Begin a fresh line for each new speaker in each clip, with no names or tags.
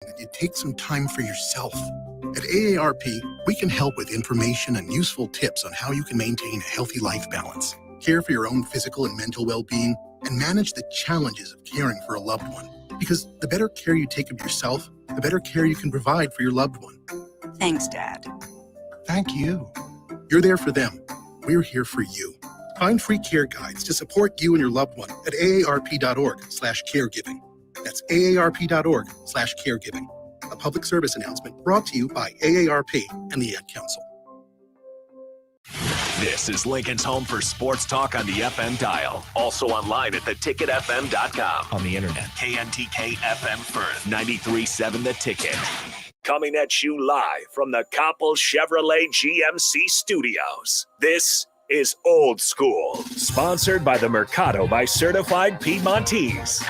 that you take some time for yourself. At AARP, we can help with information and useful tips on how you can maintain a healthy life balance, care for your own physical and mental well-being, and manage the challenges of caring for a loved one. Because the better care you take of yourself, the better care you can provide for your loved one.
Thanks, Dad.
Thank you. You're there for them. We're here for you. Find free care guides to support you and your loved one at aarp.org/caregiving. That's aarp.org/caregiving. A public service announcement brought to you by AARP and the Ad Council.
This is Lincoln's home for sports talk on the FM dial. Also online at theticketfm.com. On the internet. KNTK FM Firth, 93.7 The Ticket. Coming at you live from the Koppel Chevrolet GMC studios. This is Old School, sponsored by the Mercado by Certified Piedmontese.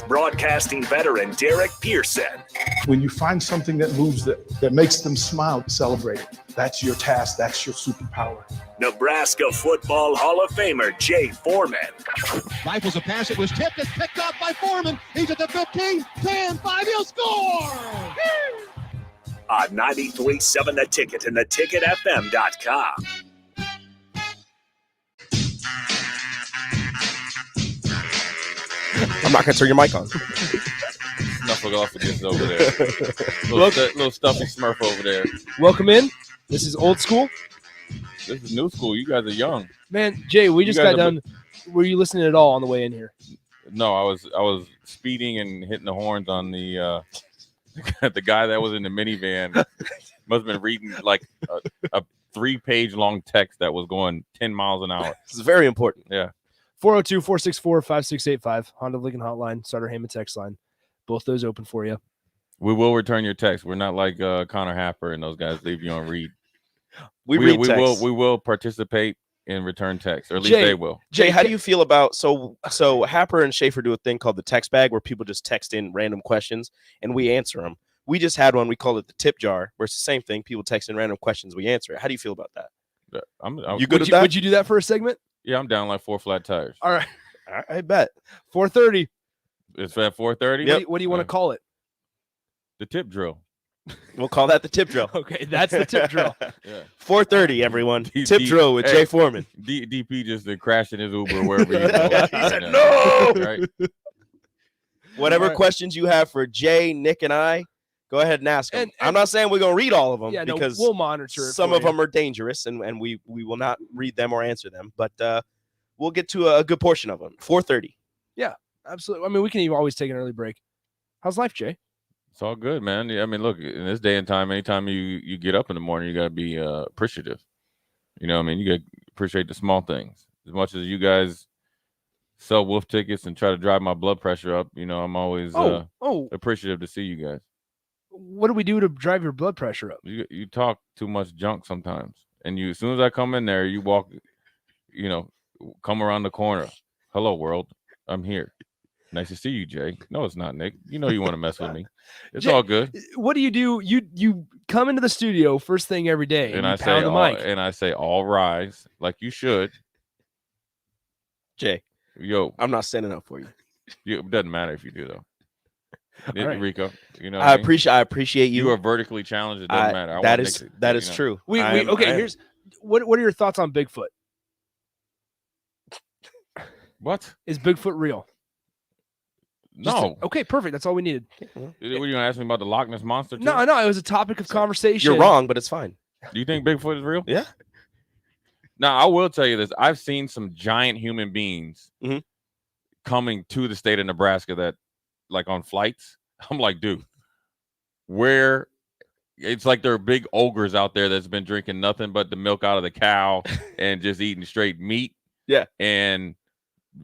Broadcasting veteran Derek Pearson.
When you find something that moves that makes them smile, celebrate it. That's your task. That's your superpower.
Nebraska Football Hall of Famer Jay Foreman.
Rifles a pass. It was tipped. It's picked up by Foreman. He's at the 15, 10, 5. He'll score!
On 93.7 The Ticket and theticketfm.com.
I'm not going to turn your mic on.
Snuffle off against over there. little stuffy Smurf over there.
Welcome in. This is Old School.
This is New School. You guys are young.
Man, Jay, we just got done. Were you listening at all on the way in here?
No, I was speeding and hitting the horns on the the guy that was in the minivan. Must have been reading like a 3-page long text that was going 10 miles an hour.
This is very important.
Yeah.
402-464-5685, Honda Lincoln Hotline, Starter Heyman text line. Both those open for you.
We will return your text. We're not like Connor Happer and those guys leave you on read.
We
will participate in return text, or at least they will.
Jay, how do you feel about so Happer and Schaefer do a thing called the text bag where people just text in random questions and we answer them. We just had one. We call it the tip jar, where it's the same thing. People text in random questions. We answer it. How do you feel about that?
You good at that? Would you do that for a segment?
Yeah, I'm down like 4 flat tires.
All right.
I bet.
4:30.
It's at 4:30?
Yep. What do you want to call it?
The tip drill.
We'll call that the tip drill.
Okay, that's the tip drill.
Yeah.
4:30, everyone. Tip drill with Jay Foreman.
DP just crashed in his Uber wherever he goes.
He said, no!
Right?
Whatever questions you have for Jay, Nick, and I, go ahead and ask them. And I'm not saying we're going to read all of them because
we'll monitor it.
Some of them are dangerous, and we will not read them or answer them. But we'll get to a good portion of them. 4:30.
Yeah, absolutely. I mean, we can even always take an early break. How's life, Jay?
It's all good, man. Yeah, I mean, look, in this day and time, anytime you get up in the morning, you got to be appreciative. You know what I mean? You got to appreciate the small things. As much as you guys sell wolf tickets and try to drive my blood pressure up, you know, I'm always appreciative to see you guys.
What do we do to drive your blood pressure up?
You talk too much junk sometimes. And as soon as I come in there, you walk, come around the corner. Hello, world. I'm here. Nice to see you, Jay. No, it's not, Nick. You know you want to mess with me. It's Jay, all good.
What do? You come into the studio first thing every day and I
say
the mic.
And I say, all rise, like you should.
Jay,
yo,
I'm not standing up for you.
It doesn't matter if you do though. Right. Rico, you know,
I appreciate you.
You are vertically challenged. It doesn't matter.
That is true.
Here's what are your thoughts on Bigfoot?
What
is Bigfoot real?
No.
Okay, perfect. That's all we needed.
What are you going to ask me about the Loch Ness Monster? Too?
No. It was a topic of conversation.
You're wrong, but it's fine.
Do you think Bigfoot is real?
Yeah.
Now, I will tell you this. I've seen some giant human beings coming to the state of Nebraska that, like, on flights. I'm like, dude, where? It's like there are big ogres out there that's been drinking nothing but the milk out of the cow and just eating straight meat.
Yeah.
And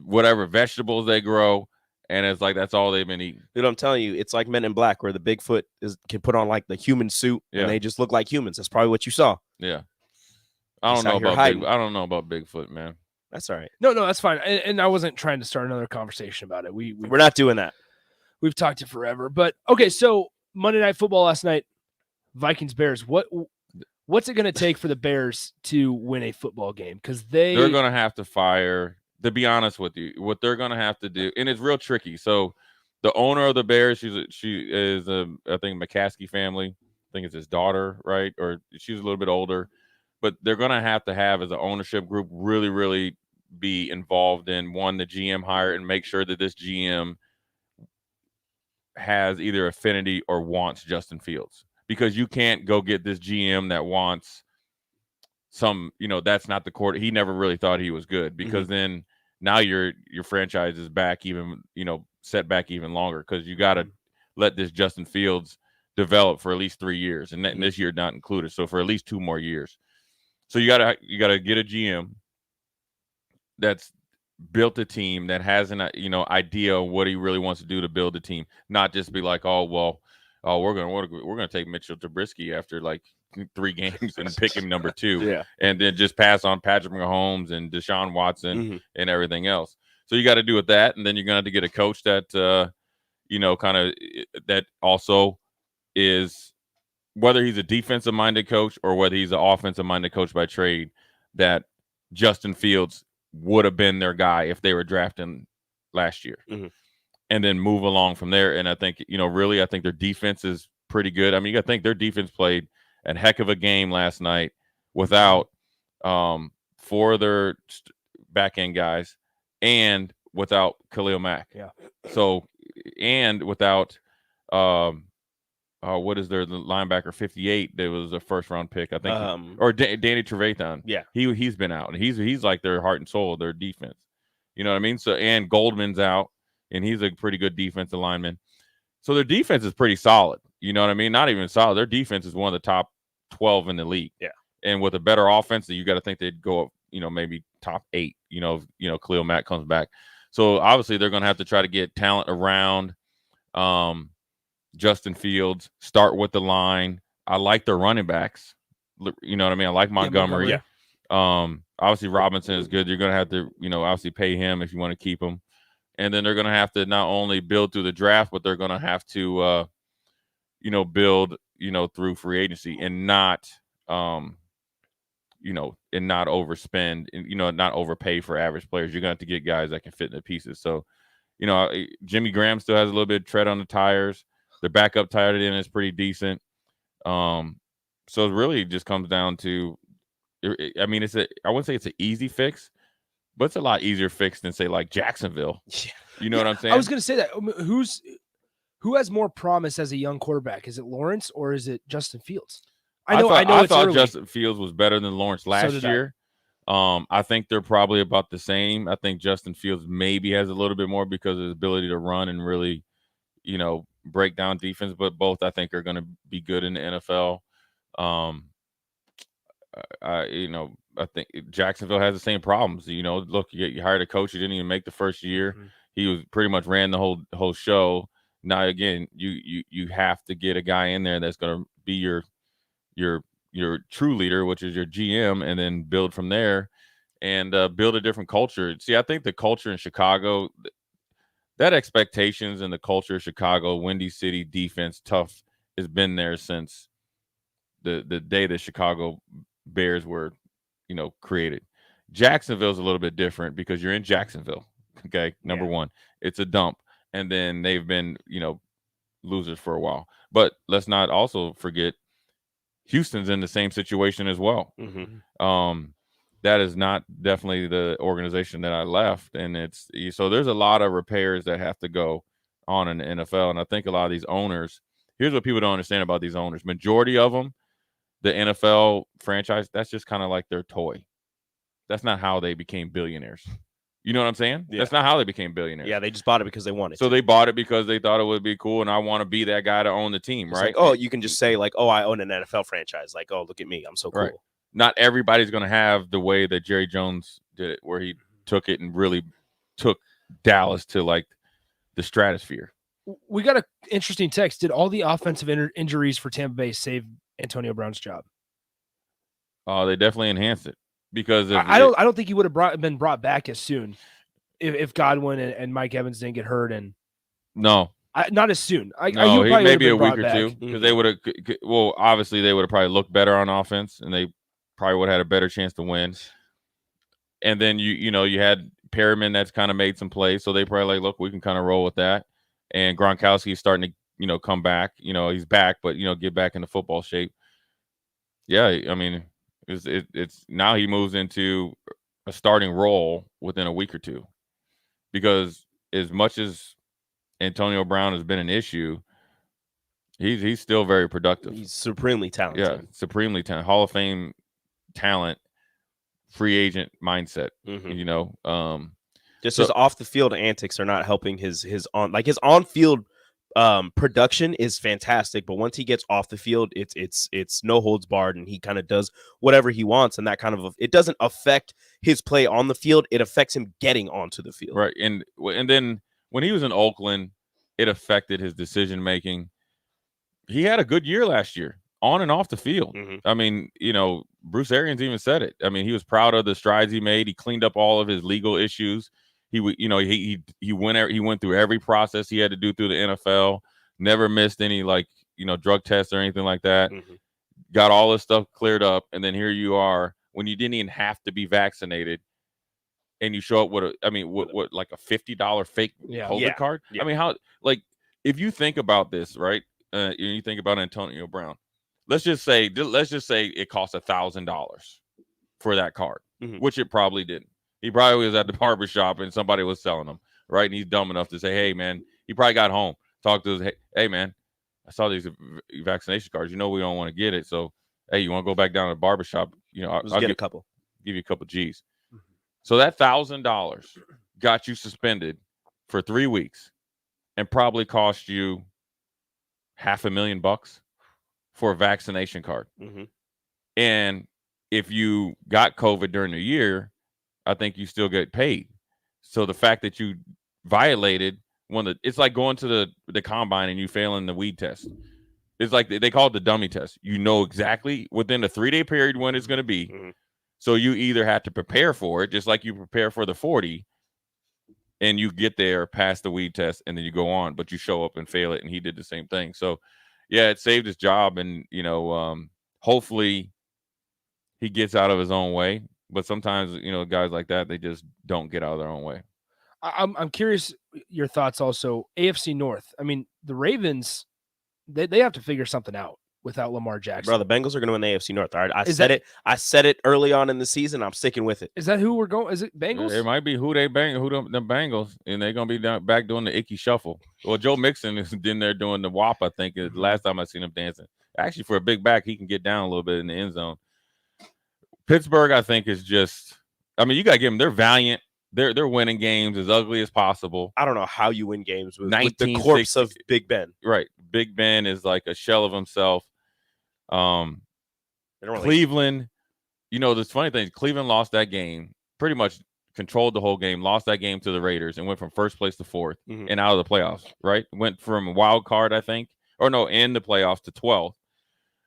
whatever vegetables they grow. And it's like that's all they've been eating.
Dude, I'm telling you, it's like Men in Black, where the Bigfoot can put on like the human suit, and they just look like humans. That's probably what you saw.
Yeah, I don't know about Bigfoot, man.
That's all right.
No, that's fine. And I wasn't trying to start another conversation about it.
We're not doing that.
We've talked it forever. But okay, so Monday Night Football last night, Vikings Bears. What's it going to take for the Bears to win a football game? Because they're
going to have to fire. To be honest with you, what they're going to have to do, and it's real tricky. So the owner of the Bears, she is I think McCaskey family. I think it's his daughter, right? Or she's a little bit older, but they're going to have as an ownership group really, really be involved in the GM hire and make sure that this GM has either affinity or wants Justin Fields, because you can't go get this GM that wants that's not the court. He never really thought he was good, because then now your franchise is back even, set back even longer, because you got to let this Justin Fields develop for at least 3 years, and this year not included. So for at least 2 more years. So you gotta get a GM that's built a team, that has an idea of what he really wants to do to build a team, not just be like, we're gonna take Mitchell Trubisky after like 3 games and pick him number 2, and then just pass on Patrick Mahomes and Deshaun Watson and everything else. So you got to do with that, and then you're gonna have to get a coach that kind of that also is, whether he's a defensive minded coach or whether he's an offensive minded coach by trade, that Justin Fields would have been their guy if they were drafting last year, and then move along from there. And I think, really, I think their defense is pretty good. I mean, you got to think their defense played a heck of a game last night without 4 of their back end guys, and without Khalil Mack.
Yeah.
So, and without what is the linebacker 58? That was a first round pick, I think, or Danny Trevathan.
Yeah,
he's been out, and he's like their heart and soul of their defense. You know what I mean? So, and Goldman's out, and he's a pretty good defensive lineman. So their defense is pretty solid. You know what I mean? Not even solid. Their defense is one of the top 12 in the league.
Yeah. And
with a better offense, you got to think they'd go up, maybe top 8. Khalil Mack comes back. So obviously they're going to have to try to get talent around Justin Fields, start with the line. I like their running backs. You know what I mean? I like Montgomery.
Yeah.
Obviously Robinson is good. You're going to have to, obviously pay him if you want to keep him. And then they're going to have to not only build through the draft, but they're going to have to, build, through free agency, and not, and not overspend, and, not overpay for average players. You're going to have to get guys that can fit in the pieces. So, Jimmy Graham still has a little bit of tread on the tires. Their backup tight end is pretty decent. So it really just comes down to, I mean, I wouldn't say it's an easy fix, but it's a lot easier fix than, say, like Jacksonville.
Yeah.
You know what I'm saying?
I was going to say that. Who has more promise as a young quarterback? Is it Lawrence or is it Justin Fields? I thought
Justin Fields was better than Lawrence last year. I think they're probably about the same. I think Justin Fields maybe has a little bit more because of his ability to run and really, break down defense, but both I think are going to be good in the NFL. I think Jacksonville has the same problems. Look, you hired a coach who didn't even make the first year. He was pretty much ran the whole show. Now again, you have to get a guy in there that's going to be your true leader, which is your GM, and then build from there and build a different culture. See, I think the culture in Chicago, that expectations and the culture of Chicago, Windy City defense, tough, has been there since the day the Chicago Bears were, created. Jacksonville's a little bit different because you're in Jacksonville. Okay. Number one, it's a dump. And then they've been, losers for a while. But let's not also forget Houston's in the same situation as well. That is not definitely the organization that I left. And so there's a lot of repairs that have to go on in the NFL. And I think a lot of these owners, here's what people don't understand about these owners. Majority of them, the NFL franchise, that's just kind of like their toy. That's not how they became billionaires. You know what I'm saying? Yeah. That's not how they became billionaires.
Yeah, they just bought it because they wanted
so to. They bought it because they thought it would be cool, and I want to be that guy to own the team,
it's
right?
Like, you can just say, like, I own an NFL franchise. Like, look at me. I'm so cool.
Right. Not everybody's going to have the way that Jerry Jones did it, where he took it and really took Dallas to, like, the stratosphere.
We got an interesting text. Did all the offensive injuries for Tampa Bay save Antonio Brown's job?
They definitely enhanced it. Because
I don't think he would have been brought back as soon if Godwin and Mike Evans didn't get hurt. And
no,
not as soon.
Maybe a week or two, because they would have. Well, obviously they would have probably looked better on offense, and they probably would have had a better chance to win. And then you had Perriman that's kind of made some plays, so they probably like, look, we can kind of roll with that. and Gronkowski is starting to, come back. He's back, but get back into football shape. Yeah, I mean, it's now he moves into a starting role within a week or two, because as much as Antonio Brown has been an issue, he's still very productive.
He's supremely talented.
Yeah, supremely talented, Hall of Fame talent, free agent mindset.
Just his off the field antics are not helping his on field production is fantastic, but once he gets off the field, it's no holds barred, and he kind of does whatever he wants, and that kind of it doesn't affect his play on the field. It affects him getting onto the field.
Right, and then when he was in Oakland, it affected his decision making. He had a good year last year, on and off the field. I mean, Bruce Arians even said it. I mean, he was proud of the strides he made. He cleaned up all of his legal issues. He went through every process he had to do through the NFL. Never missed any drug tests or anything like that. Got all this stuff cleared up, and then here you are when you didn't even have to be vaccinated, and you show up with what like a $50 fake COVID card.
Yeah.
I mean, how if you think about this, right? You think about Antonio Brown. Let's just say it costs $1,000 for that card, which it probably didn't. He probably was at the barbershop and somebody was selling them, right? And he's dumb enough to say, hey, man, he probably got home, talked to his, hey, man, I saw these vaccination cards. We don't want to get it. So, hey, you want to go back down to the barbershop? I'll
get a couple.
Give you a couple G's. So that $1,000 got you suspended for 3 weeks and probably cost you $500,000 for a vaccination card. And if you got COVID during the year, I think you still get paid. So the fact that you violated it's like going to the combine and you failing the weed test. It's like they call it the dummy test. You know exactly within a 3-day period when it's going to be. So you either have to prepare for it, just like you prepare for the 40, and you get there, pass the weed test, and then you go on, but you show up and fail it. And he did the same thing. So yeah, it saved his job. And, hopefully he gets out of his own way. But sometimes, guys like that, they just don't get out of their own way.
I'm curious your thoughts also. AFC North. I mean, the Ravens, they have to figure something out without Lamar Jackson.
Bro, the Bengals are going to win the AFC North. All right, I said it early on in the season. I'm sticking with it.
Is that who we're going? Is it Bengals?
It might be the Bengals, and they're going to be back doing the icky shuffle. Well, Joe Mixon is in there doing the WAP, I think, is the last time I seen him dancing. Actually, for a big back, he can get down a little bit in the end zone. Pittsburgh, I think, is just – I mean, you got to give them – they're valiant. They're winning games as ugly as possible.
I don't know how you win games with the corpse of Big Ben.
Right. Big Ben is like a shell of himself. Cleveland, the funny thing is Cleveland lost that game, pretty much controlled the whole game, lost that game to the Raiders, and went from first place to fourth and out of the playoffs, right? Went from a wild card, I think, in the playoffs to 12th.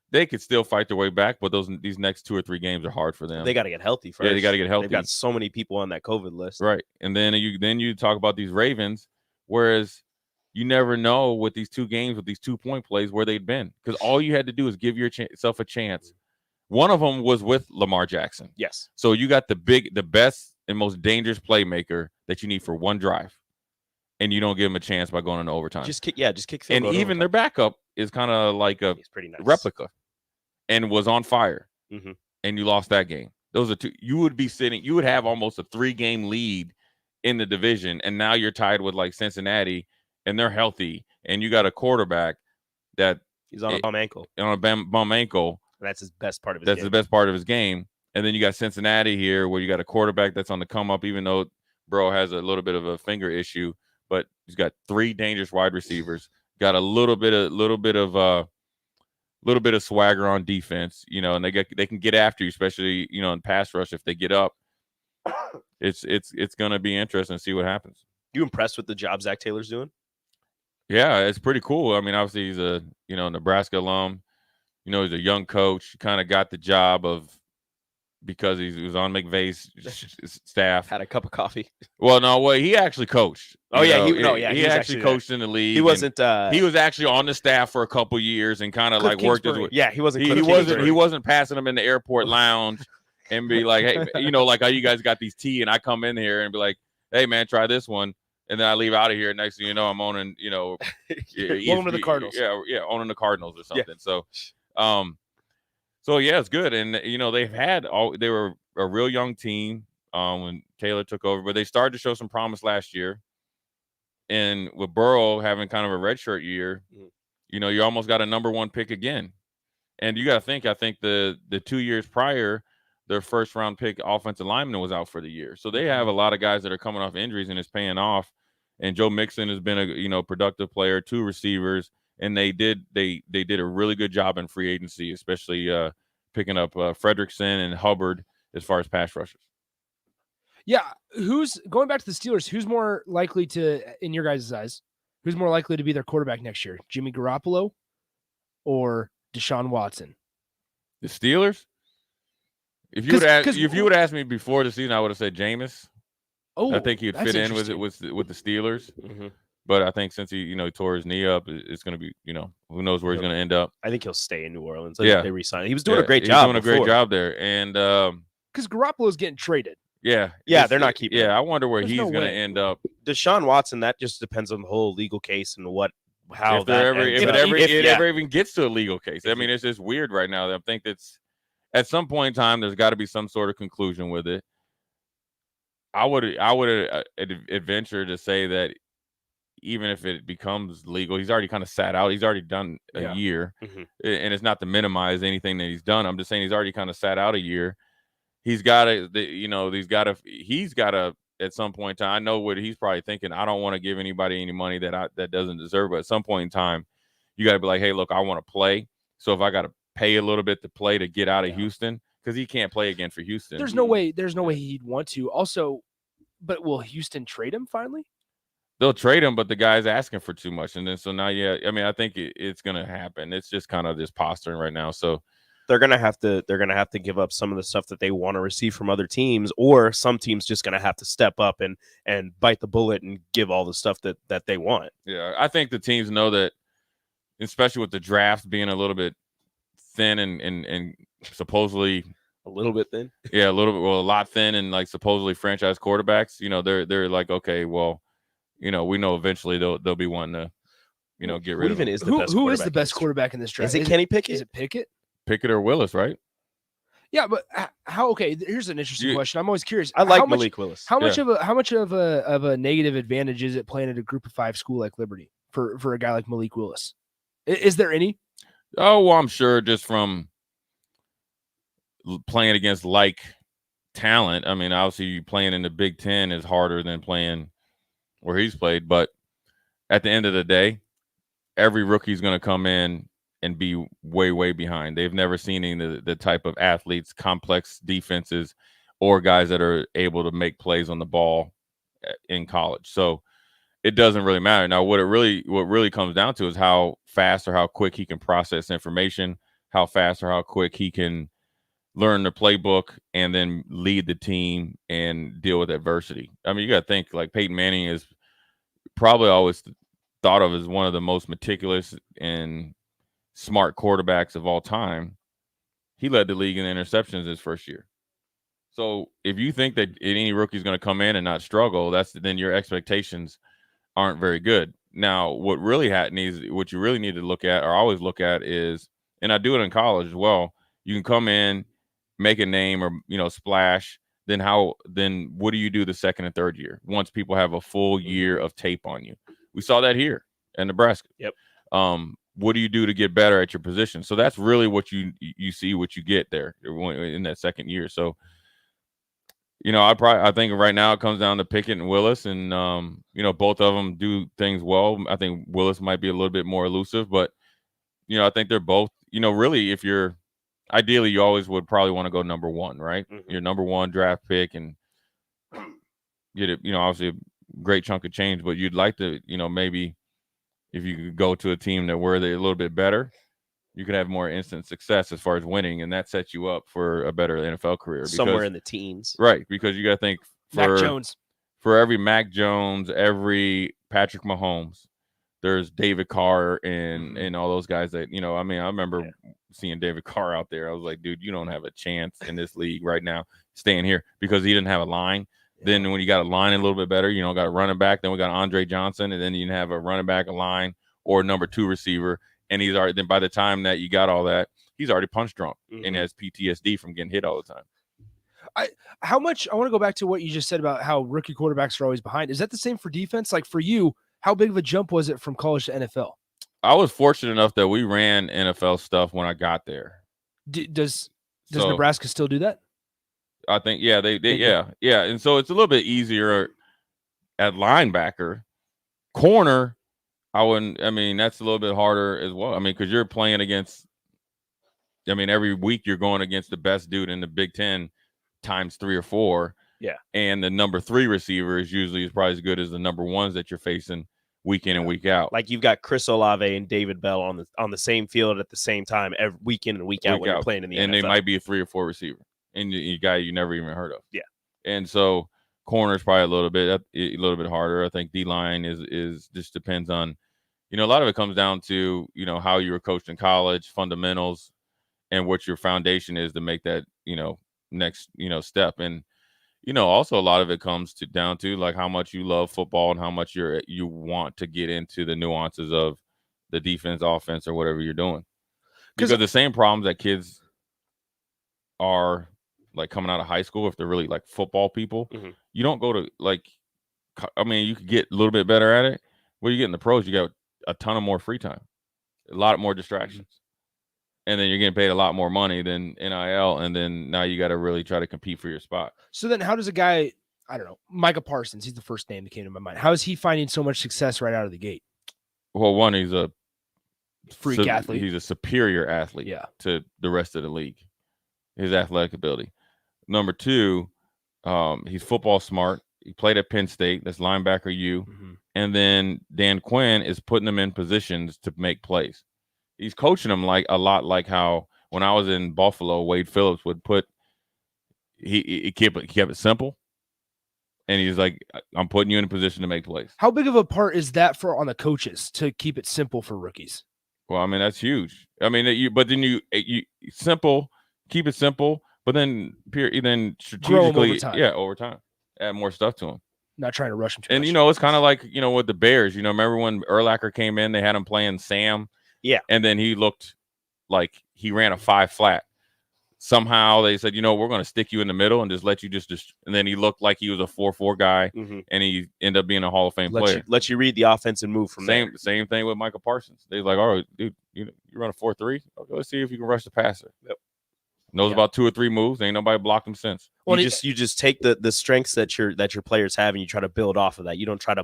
They could still fight their way back, but these next 2 or 3 games are hard for them.
They got to get healthy first.
Yeah, they got to get healthy.
They've got so many people on that COVID list.
Right. And then you talk about these Ravens, whereas you never know with these 2 games, with these 2-point plays, where they'd been. Because all you had to do is give yourself a chance. One of them was with Lamar Jackson.
Yes.
So you got the best and most dangerous playmaker that you need for one drive. And you don't give him a chance by going into overtime.
Just kick field
and
goal
even their backup is kind of like a
pretty nice
replica and was on fire. And you lost that game. Those are 2. You would have almost a 3-game lead in the division. And now you're tied with like Cincinnati, and they're healthy. And you got a quarterback that
he's on a bum ankle.
On a bum ankle.
That's his best part of his
game. That's the best part of his game. And then you got Cincinnati here, where you got a quarterback that's on the come up, even though Bro has a little bit of a finger issue, but he's got 3 dangerous wide receivers, got a little bit of swagger on defense, and they can get after you, especially, in pass rush. If they get up, it's going to be interesting to see what happens.
You impressed with the job Zach Taylor's doing?
Yeah, it's pretty cool. I mean, obviously he's a, Nebraska alum, he's a young coach, kind of got the job because he was on McVay's staff.
Had a cup of coffee.
Well, he actually coached.
He
actually coached in the league.
He wasn't.
He was actually on the staff for a couple years and kind of like worked his way.
Yeah, he wasn't.
He wasn't passing them in the airport lounge and be like, hey, like how you guys got these tea, and I come in here and be like, hey man, try this one. and then I leave out of here. Next thing you know, I'm owning,
Welcome to the Cardinals.
Yeah, owning the Cardinals or something. Yeah. So yeah, it's good. And they were a real young team when Taylor took over, but they started to show some promise last year. And with Burrow having kind of a redshirt year, you almost got a number 1 pick again. And you got to think, I think the 2 years prior, their first round pick offensive lineman was out for the year. So they have a lot of guys that are coming off injuries, and it's paying off. And Joe Mixon has been a productive player, 2 receivers, and they did a really good job in free agency, especially picking up Fredrickson and Hubbard as far as pass rushers.
Yeah, who's going back to the Steelers? Who's more likely to, in your guys' eyes, who's more likely to be their quarterback next year? Jimmy Garoppolo or Deshaun Watson?
The Steelers? If you would ask me before the season, I would have said Jameis.
Oh,
I think he'd fit in with the Steelers. Mm-hmm. But I think since he tore his knee up, it's going to be, who knows where he's going to end up.
I think he'll stay in New Orleans. They re-sign. He was
doing
a great job.
He was doing a great job there, and
because Garoppolo's getting traded.
Yeah,
they're not keeping him.
I wonder where he's going to end up.
Deshaun Watson, that just depends on the whole legal case and how
if it ever even gets to a legal case. I mean, it's just weird right now. I think that's at some point in time there's got to be some sort of conclusion with it. I would adventure to say that even if it becomes legal, he's already kind of sat out. He's already done a year, and it's not to minimize anything that he's done. I'm just saying he's already kind of sat out a year. He's got to at some point in time. I know what he's probably thinking. I don't want to give anybody any money that doesn't deserve. But at some point in time, you got to be like, hey, look, I want to play. So if I got to pay a little bit to play to get out of Houston, because he can't play again for Houston.
There's no way he'd want to. Also, but will Houston trade him finally?
They'll trade him, but the guy's asking for too much. And then so now, I think it's going to happen. It's just kind of just posturing right now. So
they're gonna have to give up some of the stuff that they want to receive from other teams, or some teams just gonna have to step up and bite the bullet and give all the stuff that they want.
Yeah, I think the teams know that, especially with the draft being a little bit thin and supposedly
a little bit thin.
Yeah, a lot thin, and like supposedly franchise quarterbacks. They're like, okay, well, we know eventually they'll be wanting to, get rid of him.
Who is the best quarterback in this draft?
Is it Kenny Pickett?
Is it Pickett?
Pickett or Willis, right?
Yeah, but how? Okay, here's an interesting question. I'm always curious.
I like Malik Willis.
How much of a negative advantage is it playing at a Group of 5 school like Liberty for a guy like Malik Willis? Is there any?
Oh, well, I'm sure just from playing against like talent. I mean, obviously playing in the Big Ten is harder than playing where he's played. But at the end of the day, every rookie's going to come in and be way, way behind. They've never seen any the type of athletes, complex defenses, or guys that are able to make plays on the ball in college. So it doesn't really matter. Now, what really comes down to is how fast or how quick he can process information, how fast or how quick he can learn the playbook and then lead the team and deal with adversity. I mean, you got to think like Peyton Manning is probably always thought of as one of the most meticulous and smart quarterbacks of all time. He led the league in interceptions his first year. So if you think that any rookie is going to come in and not struggle, then your expectations aren't very good. Now, what you really need to look at, or always look at, is, and I do it in college as well, you can come in, make a name or splash, then what do you do the second and third year once people have a full year of tape on you? We saw that here in Nebraska.
Yep.
What do you do to get better at your position? So that's really what you see, what you get there in that second year. So, I think right now it comes down to Pickett and Willis, and both of them do things well. I think Willis might be a little bit more elusive, but I think they're both. Really, if you're ideally, you always would probably want to go number one, right? Mm-hmm. Your number one draft pick and get it. Obviously a great chunk of change, but you'd like to, maybe. If you could go to a team where they're a little bit better, you could have more instant success as far as winning, and that sets you up for a better NFL career.
Somewhere in the teens.
Right, because you got to think
Mac Jones.
For every Mac Jones, every Patrick Mahomes, there's David Carr and all those guys that, I remember seeing David Carr out there. I was like, dude, you don't have a chance in this league right now staying here because he didn't have a line. Then when you got a line a little bit better, got a running back. Then we got Andre Johnson, and then you have a running back, a line, or a number 2 receiver. And he's already. Then by the time that you got all that, he's already punch drunk and has PTSD from getting hit all the time.
I want to go back to what you just said about how rookie quarterbacks are always behind. Is that the same for defense? Like for you, how big of a jump was it from college to NFL?
I was fortunate enough that we ran NFL stuff when I got there.
Does Nebraska still do that?
I think, yeah, yeah. And so it's a little bit easier at linebacker. Corner, that's a little bit harder as well. Because you're playing against, every week you're going against the best dude in the Big Ten times 3 or 4.
Yeah.
And the number 3 receiver is usually probably as good as the number 1s that you're facing week in and week out.
Like you've got Chris Olave and David Bell on the same field at the same time every week in and week out when you're playing in the NFL.
And they might be a 3 or 4 receiver. And you guy you never even heard of.
Yeah.
And so corner is probably a little bit harder. I think D-line is just depends on, a lot of it comes down to, how you were coached in college, fundamentals, and what your foundation is to make that, next, step. And, also a lot of it comes down to like how much you love football and how much you want to get into the nuances of the defense, offense, or whatever you're doing. Because the same problems that kids are like coming out of high school, if they're really like football people, you don't go to you could get a little bit better at it. When you get in the pros, you got a ton of more free time, a lot more distractions. And then you're getting paid a lot more money than NIL. And then now you got to really try to compete for your spot.
So then how does a guy, I don't know, Micah Parsons, he's the first name that came to my mind. How is he finding so much success right out of the gate?
Well, one, he's a
freak athlete.
He's a superior athlete to the rest of the league, his athletic ability. Number 2, he's football smart. He played at Penn State. That's linebacker U. And then Dan Quinn is putting him in positions to make plays. He's coaching him like a lot like how when I was in Buffalo, Wade Phillips would put he kept it simple. And he's like, I'm putting you in a position to make plays.
How big of a part is that for on the coaches to keep it simple for rookies?
Well, that's huge. But then you simple, keep it simple. But then strategically, over time, add more stuff to him.
Not trying to rush him too
much. And, it's kind of like, with the Bears, remember when Urlacher came in, they had him playing Sam.
Yeah.
And then he looked like he ran a 5 flat. Somehow they said, we're going to stick you in the middle and just let you and then he looked like he was a 4-4 guy and he ended up being a Hall of Fame player.
Let you read the offense and move from there.
Same thing with Micah Parsons. They're like, all right, dude, you run a 4-3. Okay, let's see if you can rush the passer. Yep. Knows about 2 or 3 moves. Ain't nobody blocked him since.
Well, you just take the strengths that your players have and you try to build off of that. You don't try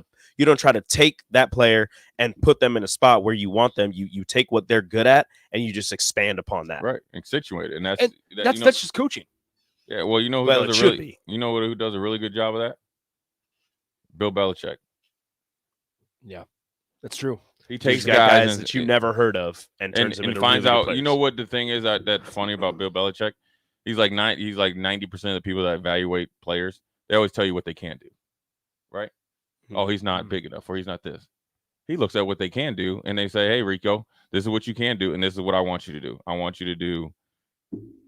to take that player and put them in a spot where you want them. You take what they're good at and you just expand upon that.
Right. Accentuate it. And
that's just coaching.
Yeah, well, who does a really good job of that? Bill Belichick.
Yeah. That's true.
He takes
guys that you never heard of and turns them into
finds
really
out.
good
You know what the thing is that's funny about Bill Belichick? He's like 90% of the people that evaluate players. They always tell you what they can't do, right? Oh, he's not big enough, or he's not this. He looks at what they can do, and they say, "Hey, Rico, this is what you can do, and this is what I want you to do. I want you to do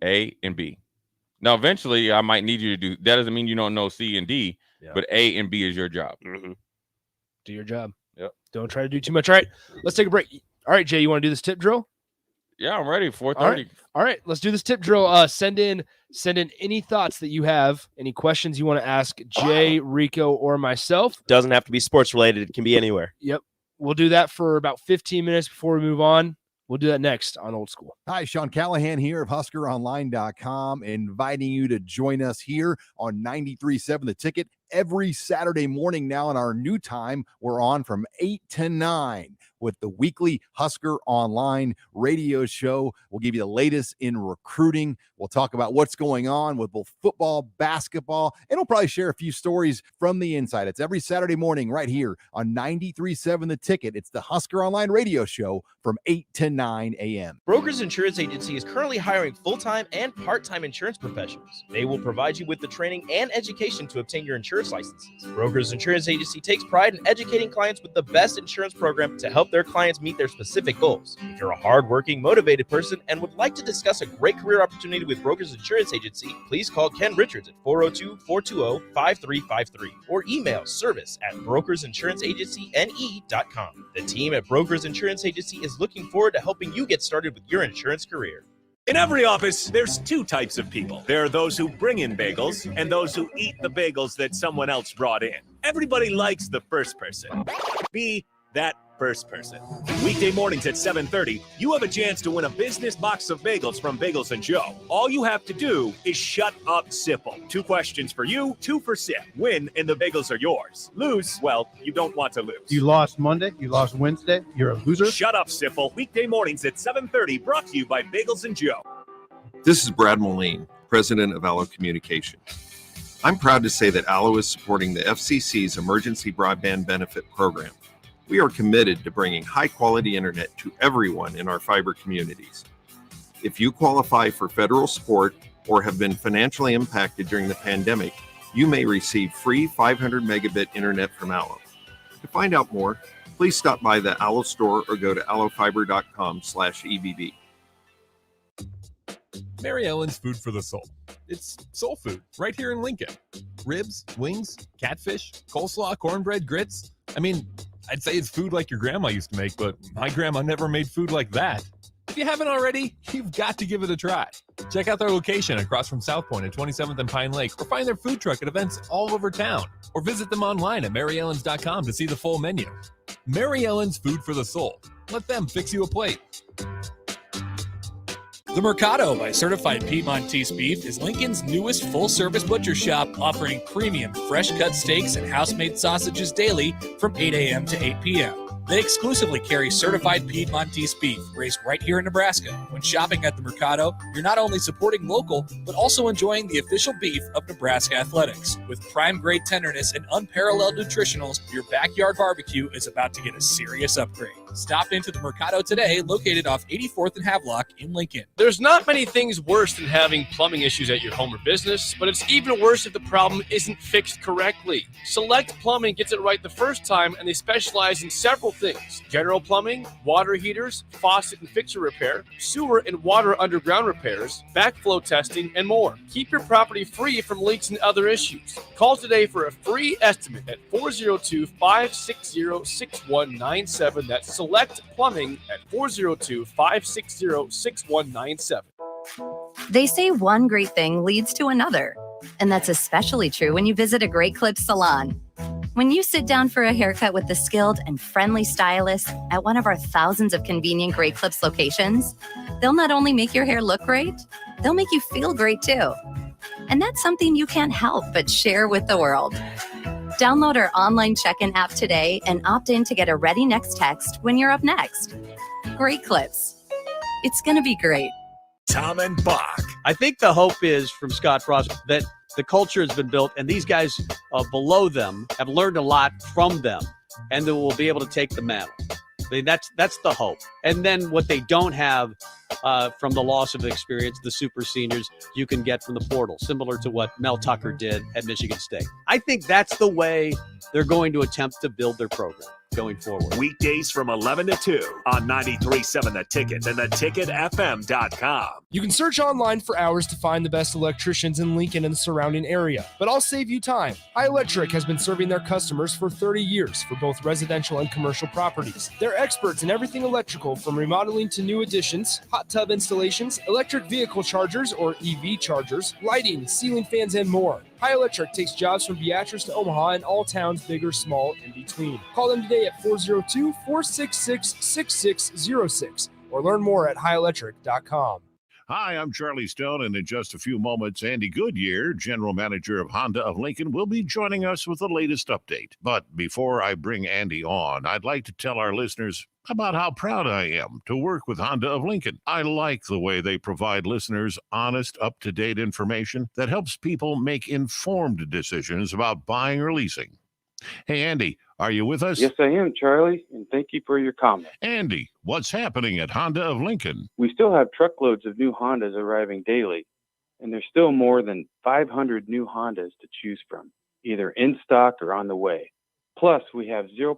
A and B. Now, eventually, I might need you to do. That doesn't mean you don't know C and D, but A and B is your job.
Do your job.
Yep.
Don't try to do too much. All right, let's take a break. All right, Jay, you want to do this tip drill?
Yeah, I'm ready. 4:30.
All right, let's do this tip drill. Send in any thoughts that you have, any questions you want to ask Jay, Rico, or myself.
Doesn't have to be sports related. It can be anywhere.
Yep. We'll do that for about 15 minutes before we move on. We'll do that next on Old School.
Hi, Sean Callahan here of HuskerOnline.com, inviting you to join us here on 93.7 The Ticket every Saturday morning now in our new time. We're on from 8 to 9 with the weekly Husker Online radio show. We'll give you the latest in recruiting. We'll talk about what's going on with both football, basketball, and we'll probably share a few stories from the inside. It's every Saturday morning right here on 93.7 The Ticket. It's the Husker Online radio show from 8 to 9 a.m.
Brokers Insurance Agency is currently hiring full-time and part-time insurance professionals. They will provide you with the training and education to obtain your insurance licenses. Brokers Insurance Agency takes pride in educating clients with the best insurance program to help their their clients meet their specific goals. If you're a hardworking, motivated person and would like to discuss a great career opportunity with Brokers Insurance Agency, please call Ken Richards at 402-420-5353 or email service@brokersinsuranceagencyne.com. The team at Brokers Insurance Agency is looking forward to helping you get started with your insurance career.
In every office, there's two types of people. There are those who bring in bagels and those who eat the bagels that someone else brought in. Everybody likes the first person. Be that first person. Weekday mornings at 7:30, you have a chance to win a business box of bagels from Bagels & Joe. All you have to do is shut up, Sipple. 2 questions for you, 2 for Sip. Win, and the bagels are yours. Lose, well, you don't want to lose.
You lost Monday, you lost Wednesday, you're a loser.
Shut up, Sipple. Weekday mornings at 7:30, brought to you by Bagels & Joe.
This is Brad Moline, president of Allo Communication. I'm proud to say that Allo is supporting the FCC's Emergency Broadband Benefit Program. We are committed to bringing high-quality internet to everyone in our fiber communities. If you qualify for federal support or have been financially impacted during the pandemic, you may receive free 500 megabit internet from Allo. To find out more, please stop by the Allo store or go to allofiber.com/EBB.
Mary Ellen's Food for the Soul. It's soul food right here in Lincoln. Ribs, wings, catfish, coleslaw, cornbread, grits. I mean, I'd say it's food like your grandma used to make, but my grandma never made food like that. If you haven't already, you've got to give it a try. Check out their location across from South Point at 27th and Pine Lake, or find their food truck at events all over town, or visit them online at maryellens.com to see the full menu. Mary Ellen's Food for the Soul. Let them fix you a plate.
The Mercado by Certified Piedmontese Beef is Lincoln's newest full-service butcher shop, offering premium fresh-cut steaks and house-made sausages daily from 8 a.m. to 8 p.m. They exclusively carry certified Piedmontese beef raised right here in Nebraska. When shopping at the Mercado, you're not only supporting local, but also enjoying the official beef of Nebraska Athletics. With prime-grade tenderness and unparalleled nutritionals, your backyard barbecue is about to get a serious upgrade. Stop into the Mercado today, located off 84th and Havelock in Lincoln.
There's not many things worse than having plumbing issues at your home or business, but it's even worse if the problem isn't fixed correctly. Select Plumbing gets it right the first time, and they specialize in several things: general plumbing, water heaters, faucet and fixture repair, sewer and water underground repairs, backflow testing, and more. Keep your property free from leaks and other issues. Call today for a free estimate at 402-560-6197. That's Select Plumbing at 402-560-6197.
They say one great thing leads to another, and that's especially true when you visit a Great Clips salon. When you sit down for a haircut with the skilled and friendly stylist at one of our thousands of convenient Great Clips locations, they'll not only make your hair look great, they'll make you feel great too. And that's something you can't help but share with the world. Download our online check-in app today and opt in to get a Ready Next text when you're up next. Great Clips. It's going to be great.
Tom and Bach.
I think the hope is from Scott Frost that the culture has been built and these guys below them have learned a lot from them and they will be able to take the mantle. I mean, that's the hope. And then what they don't have from the loss of experience, the super seniors, you can get from the portal, similar to what Mel Tucker did at Michigan State. I think that's the way they're going to attempt to build their program going forward.
Weekdays from 11 to 2 on 93.7 The Ticket and theticketfm.com.
You can search online for hours to find the best electricians in Lincoln and the surrounding area, but I'll save you time. High Electric has been serving their customers for 30 years for both residential and commercial properties. They're experts in everything electrical, from remodeling to new additions, hot tub installations, electric vehicle chargers or EV chargers, lighting, ceiling fans, and more. High Electric takes jobs from Beatrice to Omaha and all towns, big or small, in between. Call them today at 402-466-6606 or learn more at highelectric.com.
Hi, I'm Charlie Stone, and in just a few moments, Andy Goodyear, General Manager of Honda of Lincoln, will be joining us with the latest update. But before I bring Andy on, I'd like to tell our listeners about how proud I am to work with Honda of Lincoln. I like the way they provide listeners honest, up-to-date information that helps people make informed decisions about buying or leasing. Hey, Andy, are you with us?
Yes, I am, Charlie, and thank you for your comment.
Andy, what's happening at Honda of Lincoln?
We still have truckloads of new Hondas arriving daily, and there's still more than 500 new Hondas to choose from, either in stock or on the way. Plus, we have 0%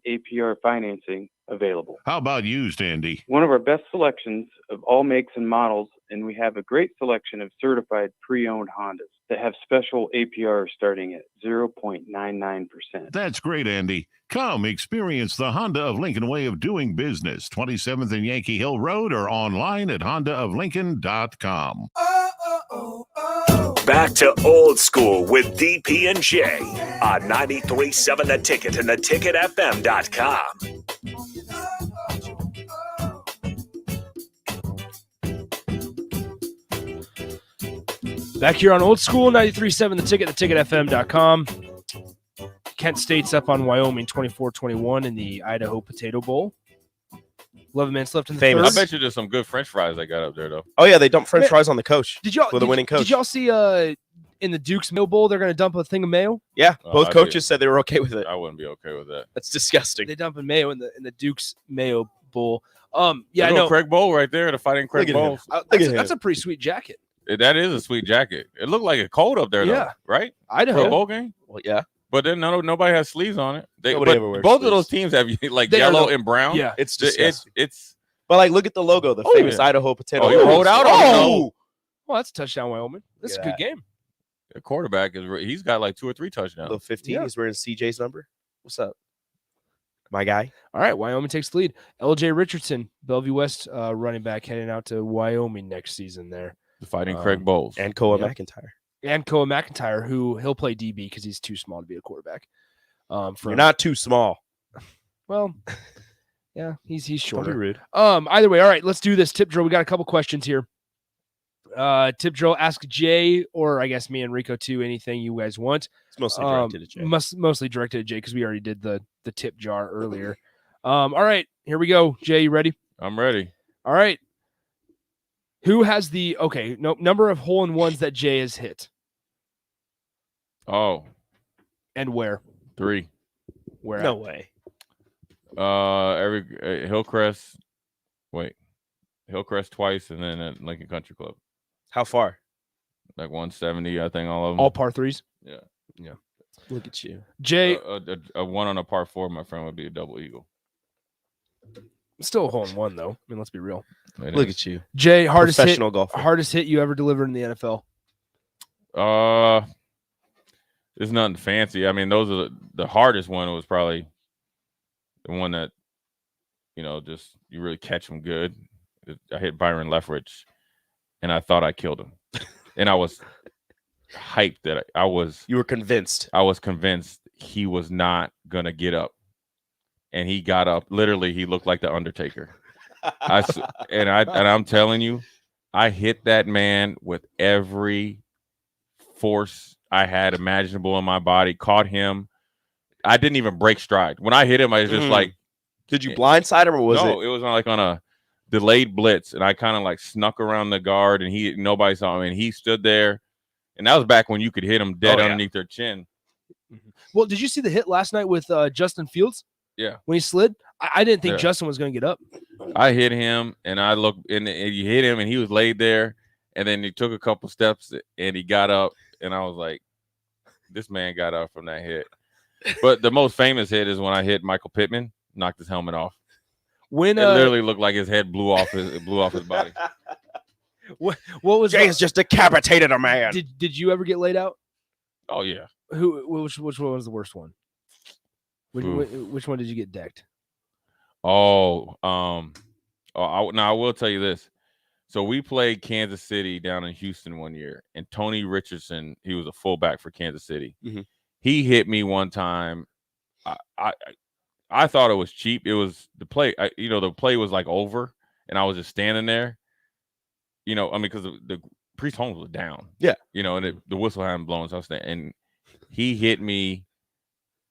APR financing available.
How about used, Andy?
One of our best selections of all makes and models, and we have a great selection of certified pre-owned Hondas that have special APRs starting at 0.99%.
That's great, Andy. Come experience the Honda of Lincoln way of doing business. 27th and Yankee Hill Road or online at hondaoflincoln.com.
Back to old school with DP and J on 93.7 The Ticket and theticketfm.com.
Back here on Old School, 93.7 The Ticket, theticketfm.com. Kent State's up on Wyoming 24-21 in the Idaho Potato Bowl. 11 minutes left in the
Famous.
third.
I bet you there's some good French fries they got up there, though.
Oh, yeah, they dump French fries on the coach.
Did y'all
with a winning coach.
Did y'all see in the Duke's Mayo Bowl they're going to dump a thing of mayo?
Yeah, both coaches said they were okay with it.
I wouldn't be okay with that.
That's disgusting.
They dumping mayo in the Duke's Mayo Bowl. Yeah, I
There go
know.
Craig Bowl right there, the Fighting Craig
Look at him.
Bowls.
That's a pretty sweet jacket.
That is a sweet jacket. It looked like a cold up there, though,
Yeah.
right?
Idaho.
For a bowl game?
Well, yeah.
But then nobody has sleeves on it.
Nobody
but
ever wears
both
sleeves.
of those teams have like
They are
yellow
the-
and brown.
Yeah, it's
it's
disgusting. But like, look at the logo, the famous Idaho Potato.
Oh, he rolled out on
Oh, well, that's a touchdown, Wyoming. That's a
Yeah.
good game.
The quarterback he's got like 2 or 3 touchdowns.
The 15.
Yeah.
He's wearing CJ's number. What's up, my guy?
All right, Wyoming takes the lead. LJ Richardson, Bellevue West running back, heading out to Wyoming next season there.
The Fighting Craig Bowles.
And Koa
Yep.
McIntyre.
And Koa McIntyre, who he'll play DB because he's too small to be a quarterback.
You're not too small.
Well, yeah, he's shorter.
Don't be rude.
Either way, all right, let's do this tip drill. We got a couple questions here. Tip drill, ask Jay, or I guess me and Rico too, anything you guys want.
It's mostly directed at Jay.
Mostly directed at Jay because we already did the tip jar earlier. All right, here we go. Jay, you ready?
I'm ready.
All right. Who has the number of hole-in-ones that Jay has hit?
Oh.
And where?
3.
Where?
No
at?
way.
Hillcrest. Wait. Hillcrest twice, and then at Lincoln Country Club.
How far?
Like 170, I think, all of them.
All par threes?
Yeah.
Yeah.
Look at you.
Jay.
A one on a par 4, my friend, would be a double eagle.
Still a hole-in-one, though. I mean, let's be real.
Look at you.
Jay, hardest
Professional golfer.
Hardest hit you ever delivered in the NFL?
It's nothing fancy. I mean, those are the hardest one was probably the one that, just you really catch them good. I hit Byron Leftwich, and I thought I killed him. And I was hyped that
You were convinced.
I was convinced he was not going to get up. And he got up. Literally, he looked like the Undertaker. I'm telling you, I hit that man with every force I had imaginable in my body. Caught him. I didn't even break stride. When I hit him, I was just like,
did you blindside him or was
it was like on a delayed blitz, and I kind of like snuck around the guard, and nobody saw him, and he stood there. And that was back when you could hit him dead underneath their chin.
Well, did you see the hit last night with Justin Fields?
Yeah.
When he slid? I didn't think
Yeah.
Justin was going to get up.
I hit him, and I looked, and you hit him, and he was laid there, and then he took a couple steps, and he got up, and I was like, this man got up from that hit. But the most famous hit is when I hit Michael Pittman, knocked his helmet off.
When
it literally looked like his head blew off his body.
What was
Jay's just decapitated a man.
Did you ever get laid out?
Oh yeah.
Which one was the worst one? Which one did you get decked?
I will tell you this. So we played Kansas City down in Houston one year, and Tony Richardson, he was a fullback for Kansas City.
Mm-hmm.
He hit me one time. I thought it was cheap. It was the play. The play was like over, and I was just standing there. Because the Priest Holmes was down.
Yeah.
And the whistle hadn't blown, so I was standing, and he hit me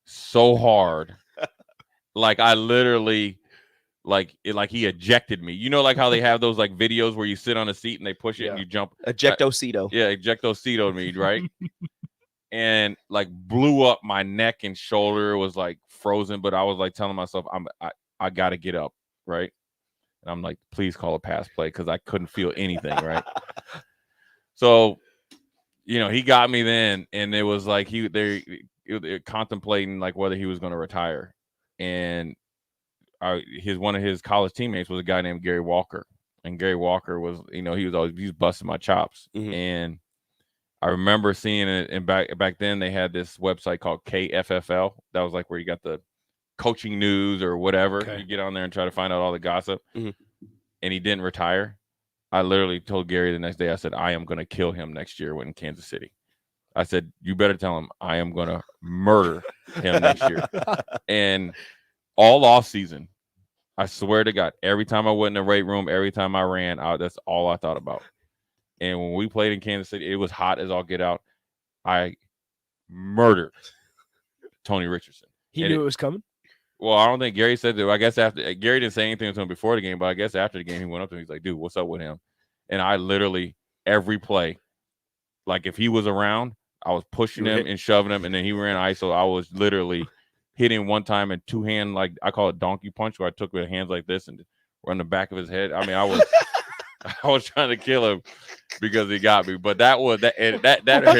so hard, like I literally. Like he ejected me. Like how they have those like videos where you sit on a seat and they push it and you jump.
Ejectocito.
Ejectocitoed me, right? And like blew up my neck and shoulder. It was like frozen, but I was like telling myself, I got to get up, right? And I'm like, please call a pass play because I couldn't feel anything, right? So, he got me then, and it was like they're contemplating like whether he was going to retire, and one of his college teammates was a guy named Gary Walker, and Gary Walker was, he was busting my chops, and I remember seeing it. And back then they had this website called KFFL. That was like where you got the coaching news or whatever.
Okay.
You get on there and try to find out all the gossip. And he didn't retire. I literally told Gary the next day, I said, I am going to kill him next year in Kansas City. I said, you better tell him I am going to murder him next year. And all off season, I swear to God, every time I went in the weight room, every time I ran, that's all I thought about. And when we played in Kansas City, it was hot as all get out. I murdered Tony Richardson.
He knew it was coming?
Well, I don't think Gary said that. I guess after Gary didn't say anything to him before the game, but I guess after the game, he went up to him. He's like, dude, what's up with him? And I literally, every play, like if he was around, I was pushing him and shoving him, and then he ran ISO. I was literally hitting one time and two-hand, like I call it donkey punch, where I took with hands like this and run the back of his head. I mean, I was trying to kill him because he got me. But that hit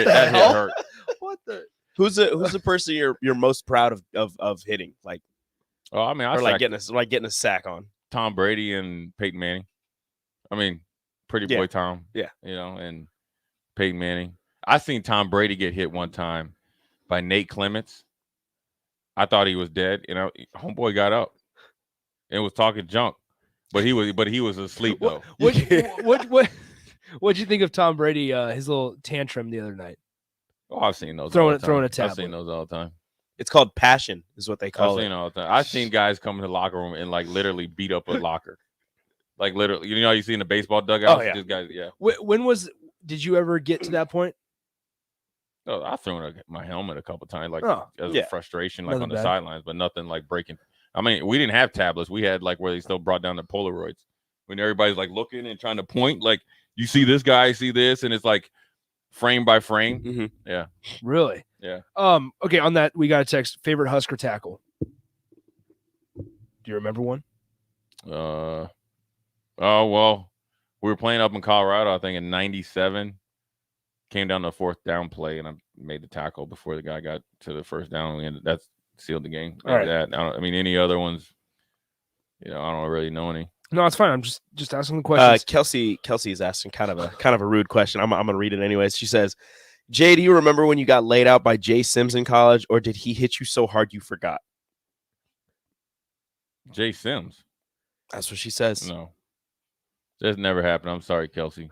hurt.
What the?
Who's the person you're most proud of hitting? Like,
I mean,
getting a sack on
Tom Brady and Peyton Manning. I mean, pretty boy Tom.
Yeah,
and Peyton Manning. I seen Tom Brady get hit one time by Nate Clements. I thought he was dead. Homeboy got up and was talking junk, but he was asleep though.
What'd you think of Tom Brady? His little tantrum the other night.
Oh, I've seen those.
Throwing a tablet.
I've seen those all the time.
It's called passion, is what they call it.
I've seen all the time. I've seen guys come in the locker room and like literally beat up a locker, like literally. You see in the baseball dugout.
Oh, yeah.
These guys, yeah.
Did you ever get to that point?
Oh, I've thrown my helmet a couple times, like as a frustration, like
Nothing
on the
bad.
sidelines, but nothing like breaking. I mean, we didn't have tablets. We had like where they still brought down the Polaroids when everybody's like looking and trying to point. Like you see this guy, see this, and it's like frame by frame. Yeah.
Really?
Yeah.
Okay, on that, we got a text. Favorite Husker tackle? Do you remember one?
Oh, well, we were playing up in Colorado, I think in 97. Came down to a fourth down play, and I made the tackle before the guy got to the first down. That sealed the game.
All right.
I mean, any other ones, I don't really know any.
No, it's fine. I'm just asking the questions.
Kelsey is asking kind of a rude question. I'm gonna read it anyways. She says, Jay, do you remember when you got laid out by Jay Sims in college, or did he hit you so hard you forgot?
Jay Sims.
That's what she says.
No. That never happened. I'm sorry, Kelsey.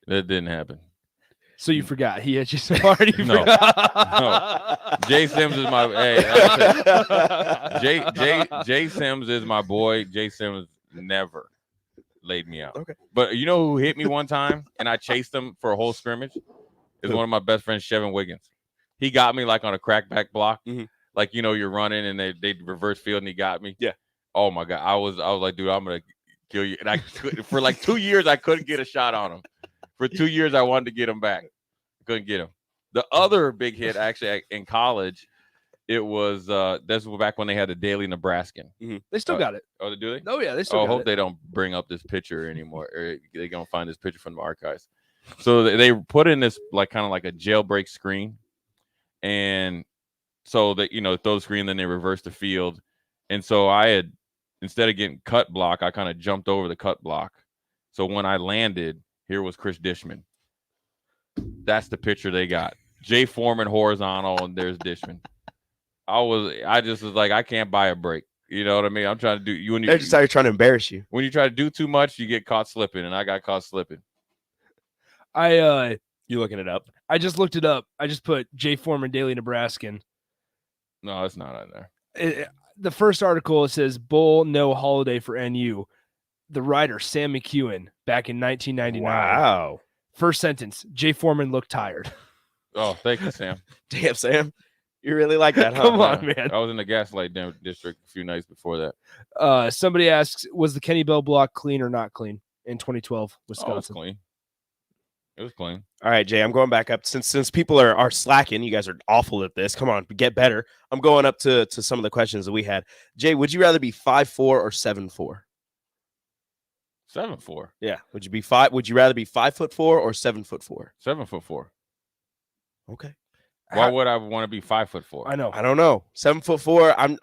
That didn't happen.
So you forgot. He hit you so hard you
No.
forgot.
No. Jay Sims is my Jay Sims is my boy. Jay Sims never laid me out.
Okay.
But you know who hit me one time and I chased him for a whole scrimmage? Is one of my best friends, Chevin Wiggins. He got me like on a crackback block. Like, you're running and they reverse field and he got me.
Yeah.
Oh my God. I was like, dude, I'm gonna kill you. And for like 2 years I couldn't get a shot on him. For 2 years I wanted to get him back. Couldn't get him. The other big hit actually in college, it was this was back when they had the Daily Nebraskan.
They still got it.
Oh, do they?
Oh yeah, they still
I
got
hope
it.
they don't bring up this picture anymore. Or they're gonna find this picture from the archives. So they put in this like kind of like a jailbreak screen, and so that throw the screen, then they reverse the field, and so I had, instead of getting cut block, I kind of jumped over the cut block. So when I landed, here was Chris Dishman. That's the picture they got. Jay Foreman horizontal, and there's Dishman. I just was like, I can't buy a break. You know what I mean? I'm trying to do you.
They're just out here trying to embarrass you.
When you try to do too much, you get caught slipping, and I got caught slipping.
You looking it up?
I just looked it up. I just put Jay Foreman Daily Nebraskan.
No, it's not on there.
The first article, it says Bull no holiday for NU. The writer Sam McEwen back in 1999.
Wow.
First sentence: Jay Foreman looked tired.
Oh, thank you, Sam.
Damn, Sam. You really like that, huh?
Come on, man.
I was in the Gaslight District a few nights before that.
Somebody asks, was the Kenny Bell block clean or not clean in 2012 Wisconsin?
Oh, it was clean. It was clean.
All right, Jay, I'm going back up. Since people are slacking, you guys are awful at this. Come on, get better. I'm going up to some of the questions that we had. Jay, would you rather be 5'4" or 7'4"?
7'4".
Yeah. Would you rather be 5'4" or 7'4"?
7'4".
Okay.
Why would I want to be 5'4"?
I know.
I don't know. 7'4".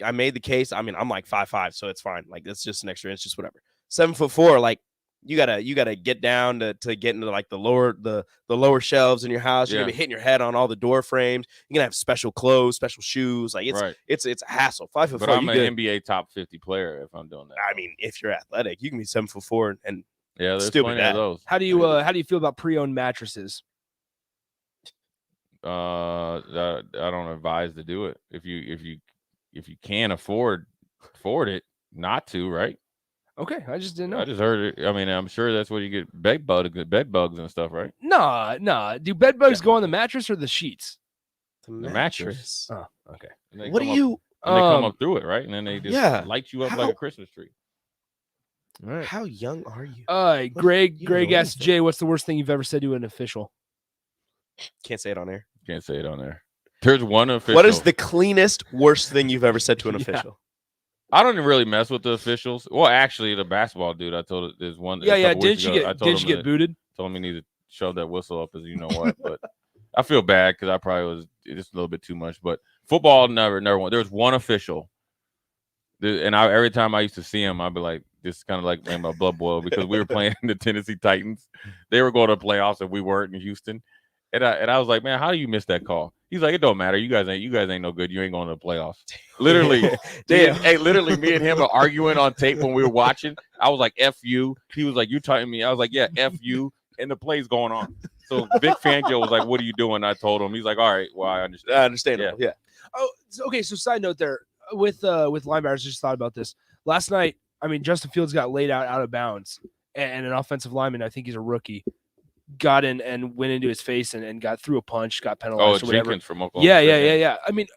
I made the case. I mean, I'm like 5'5", so it's fine. Like it's just an extra inch, just whatever. 7'4", like you gotta get down to get into like the lower shelves in your house. You're gonna be hitting your head on all the door frames. You're gonna have special clothes, special shoes. Like it's a hassle. 5'4".
But I'm an NBA top 50 player if I'm doing that.
I mean, if you're athletic, you can be 7'4" and
there's
still be
plenty
bad.
of those.
How do you feel about pre-owned mattresses?
I don't advise to do it if you can't afford it not to, right?
Okay, I just didn't know.
I just heard it. I mean, I'm sure that's where you get bed bugs and stuff, right?
Nah. Do bed bugs go on the mattress or the sheets?
The mattress.
Oh, okay.
What do you?
And they come up through it, right? And then they just light you up like a Christmas tree.
All right.
How young are you?
Greg asked Jay, "What's the worst thing you've ever said to an official?"
Can't say it on air.
Can't say it on there. There's one official.
What is the cleanest, worst thing you've ever said to an official?
I don't really mess with the officials. Well, actually, the basketball dude, I told it there's one.
Yeah. Did you get booted?
Told him he needed to shove that whistle up, as you know what. But I feel bad because I probably was just a little bit too much. But football, never one. There was one official, and every time I used to see him, I'd be like, this kind of like made my blood boil because we were playing the Tennessee Titans. They were going to playoffs and we weren't in Houston. And I was like, man, how do you miss that call? He's like, it don't matter. You guys ain't no good. You ain't going to the playoffs. Literally, literally, me and him are arguing on tape when we were watching. I was like, F you. He was like, you talking me? I was like, yeah, F you. And the play's going on. So Vic Fangio was like, what are you doing? I told him. He's like, all right, well, I understand.
I understand. Yeah.
Oh, okay. So side note there with linebackers, just thought about this last night. I mean, Justin Fields got laid out of bounds, and an offensive lineman, I think he's a rookie, got in and went into his face and got through a punch, got penalized or whatever.
Jenkins from Oklahoma.
Yeah. I mean,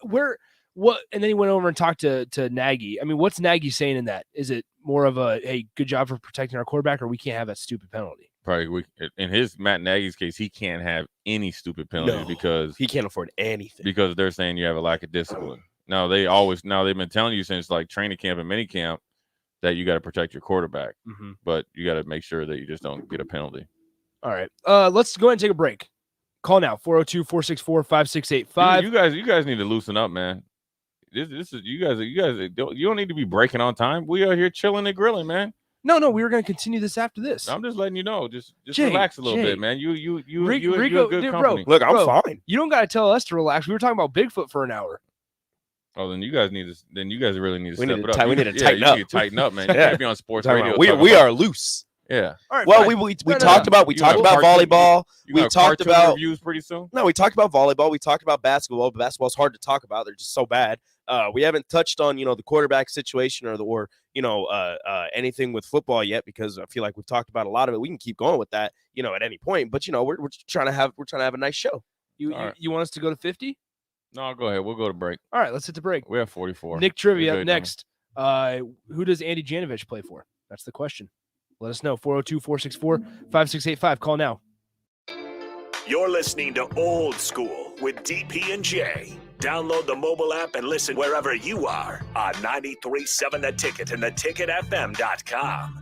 what? And then he went over and talked to Nagy. I mean, what's Nagy saying in that? Is it more of a, hey, good job for protecting our quarterback, or we can't have that stupid penalty?
Probably in Matt Nagy's case, he can't have any stupid penalty because
he can't afford anything
because they're saying you have a lack of discipline. Now they've been telling you since like training camp and mini camp that you got to protect your quarterback, but you got to make sure that you just don't get a penalty.
All right. Let's go ahead and take a break. Call now, 402-464-5685.
You guys need to loosen up, man. This is you guys don't need to be breaking on time. We are here chilling and grilling, man.
No, we were going to continue this after this.
I'm just letting you know. Just
Jay,
relax a little bit, man. Rico,
you're good company.
Look, I'm fine.
You don't got to tell us to relax. We were talking about Bigfoot for an hour.
Oh, then you guys really need to step it up.
We need to tighten up.
You need to tighten up, man. You can't be on sports radio.
We are loose.
Yeah.
All right. Well, we talked about volleyball. We talked about
reviews pretty soon.
No, we talked about volleyball. We talked about basketball. But basketball's hard to talk about. They're just so bad. We haven't touched on the quarterback situation or anything with football yet because I feel like we've talked about a lot of it. We can keep going with that at any point. But we're trying to have a nice show.
You want us to go to 50?
No, go ahead. We'll go to break.
All right, let's hit the break.
We have 44.
Nick Trivia up next. Who does Andy Janovich play for? That's the question. Let us know. 402-464-5685. Call now.
You're listening to Old School with DP and J. Download the mobile app and listen wherever you are on 93.7 The Ticket and theticketfm.com.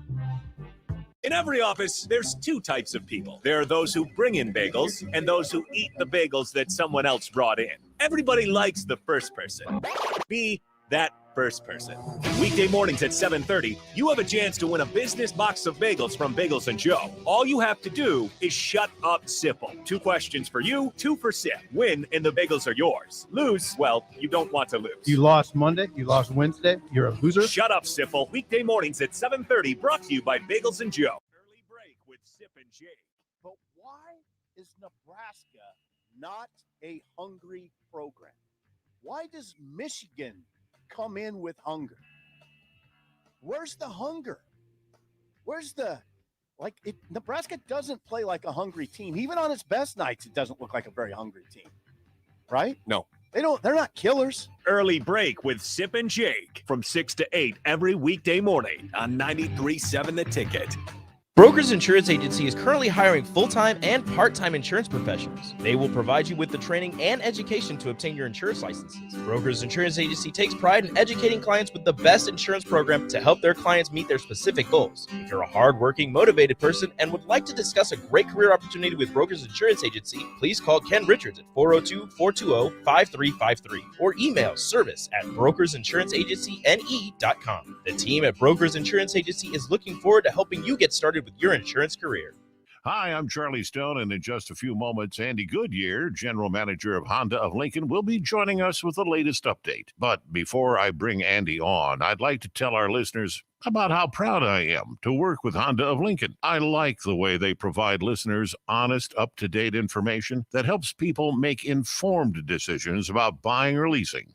In every office, there's two types of people. There are those who bring in bagels and those who eat the bagels that someone else brought in. Everybody likes the first person. Be that first person. Weekday mornings at 7:30, you have a chance to win a business box of bagels from Bagels & Joe. All you have to do is shut up, Sipple. 2 questions for you, 2 for Sip. Win, and the bagels are yours. Lose, well, you don't want to lose.
You lost Monday, you lost Wednesday, you're a loser.
Shut up, Sipple. Weekday mornings at 7:30, brought to you by Bagels & Joe. Early break with Sip and Jake.
But why is Nebraska not a hungry program? Why does Michigan come in with hunger? Where's the hunger? Where's the Nebraska doesn't play like a hungry team. Even on its best nights, it doesn't look like a very hungry team. Right?
No.
They're not killers.
Early break with Sip and Jake from 6 to 8 every weekday morning on 93.7 The Ticket.
Brokers Insurance Agency is currently hiring full-time and part-time insurance professionals. They will provide you with the training and education to obtain your insurance licenses. Brokers Insurance Agency takes pride in educating clients with the best insurance program to help their clients meet their specific goals. If you're a hardworking, motivated person and would like to discuss a great career opportunity with Brokers Insurance Agency, please call Ken Richards at 402-420-5353 or email service@brokersinsuranceagencyne.com. The team at Brokers Insurance Agency is looking forward to helping you get started with your insurance career.
Hi, I'm Charlie Stone, and in just a few moments, Andy Goodyear, General Manager of Honda of Lincoln, will be joining us with the latest update. But before I bring Andy on, I'd like to tell our listeners about how proud I am to work with Honda of Lincoln. I like the way they provide listeners honest, up-to-date information that helps people make informed decisions about buying or leasing.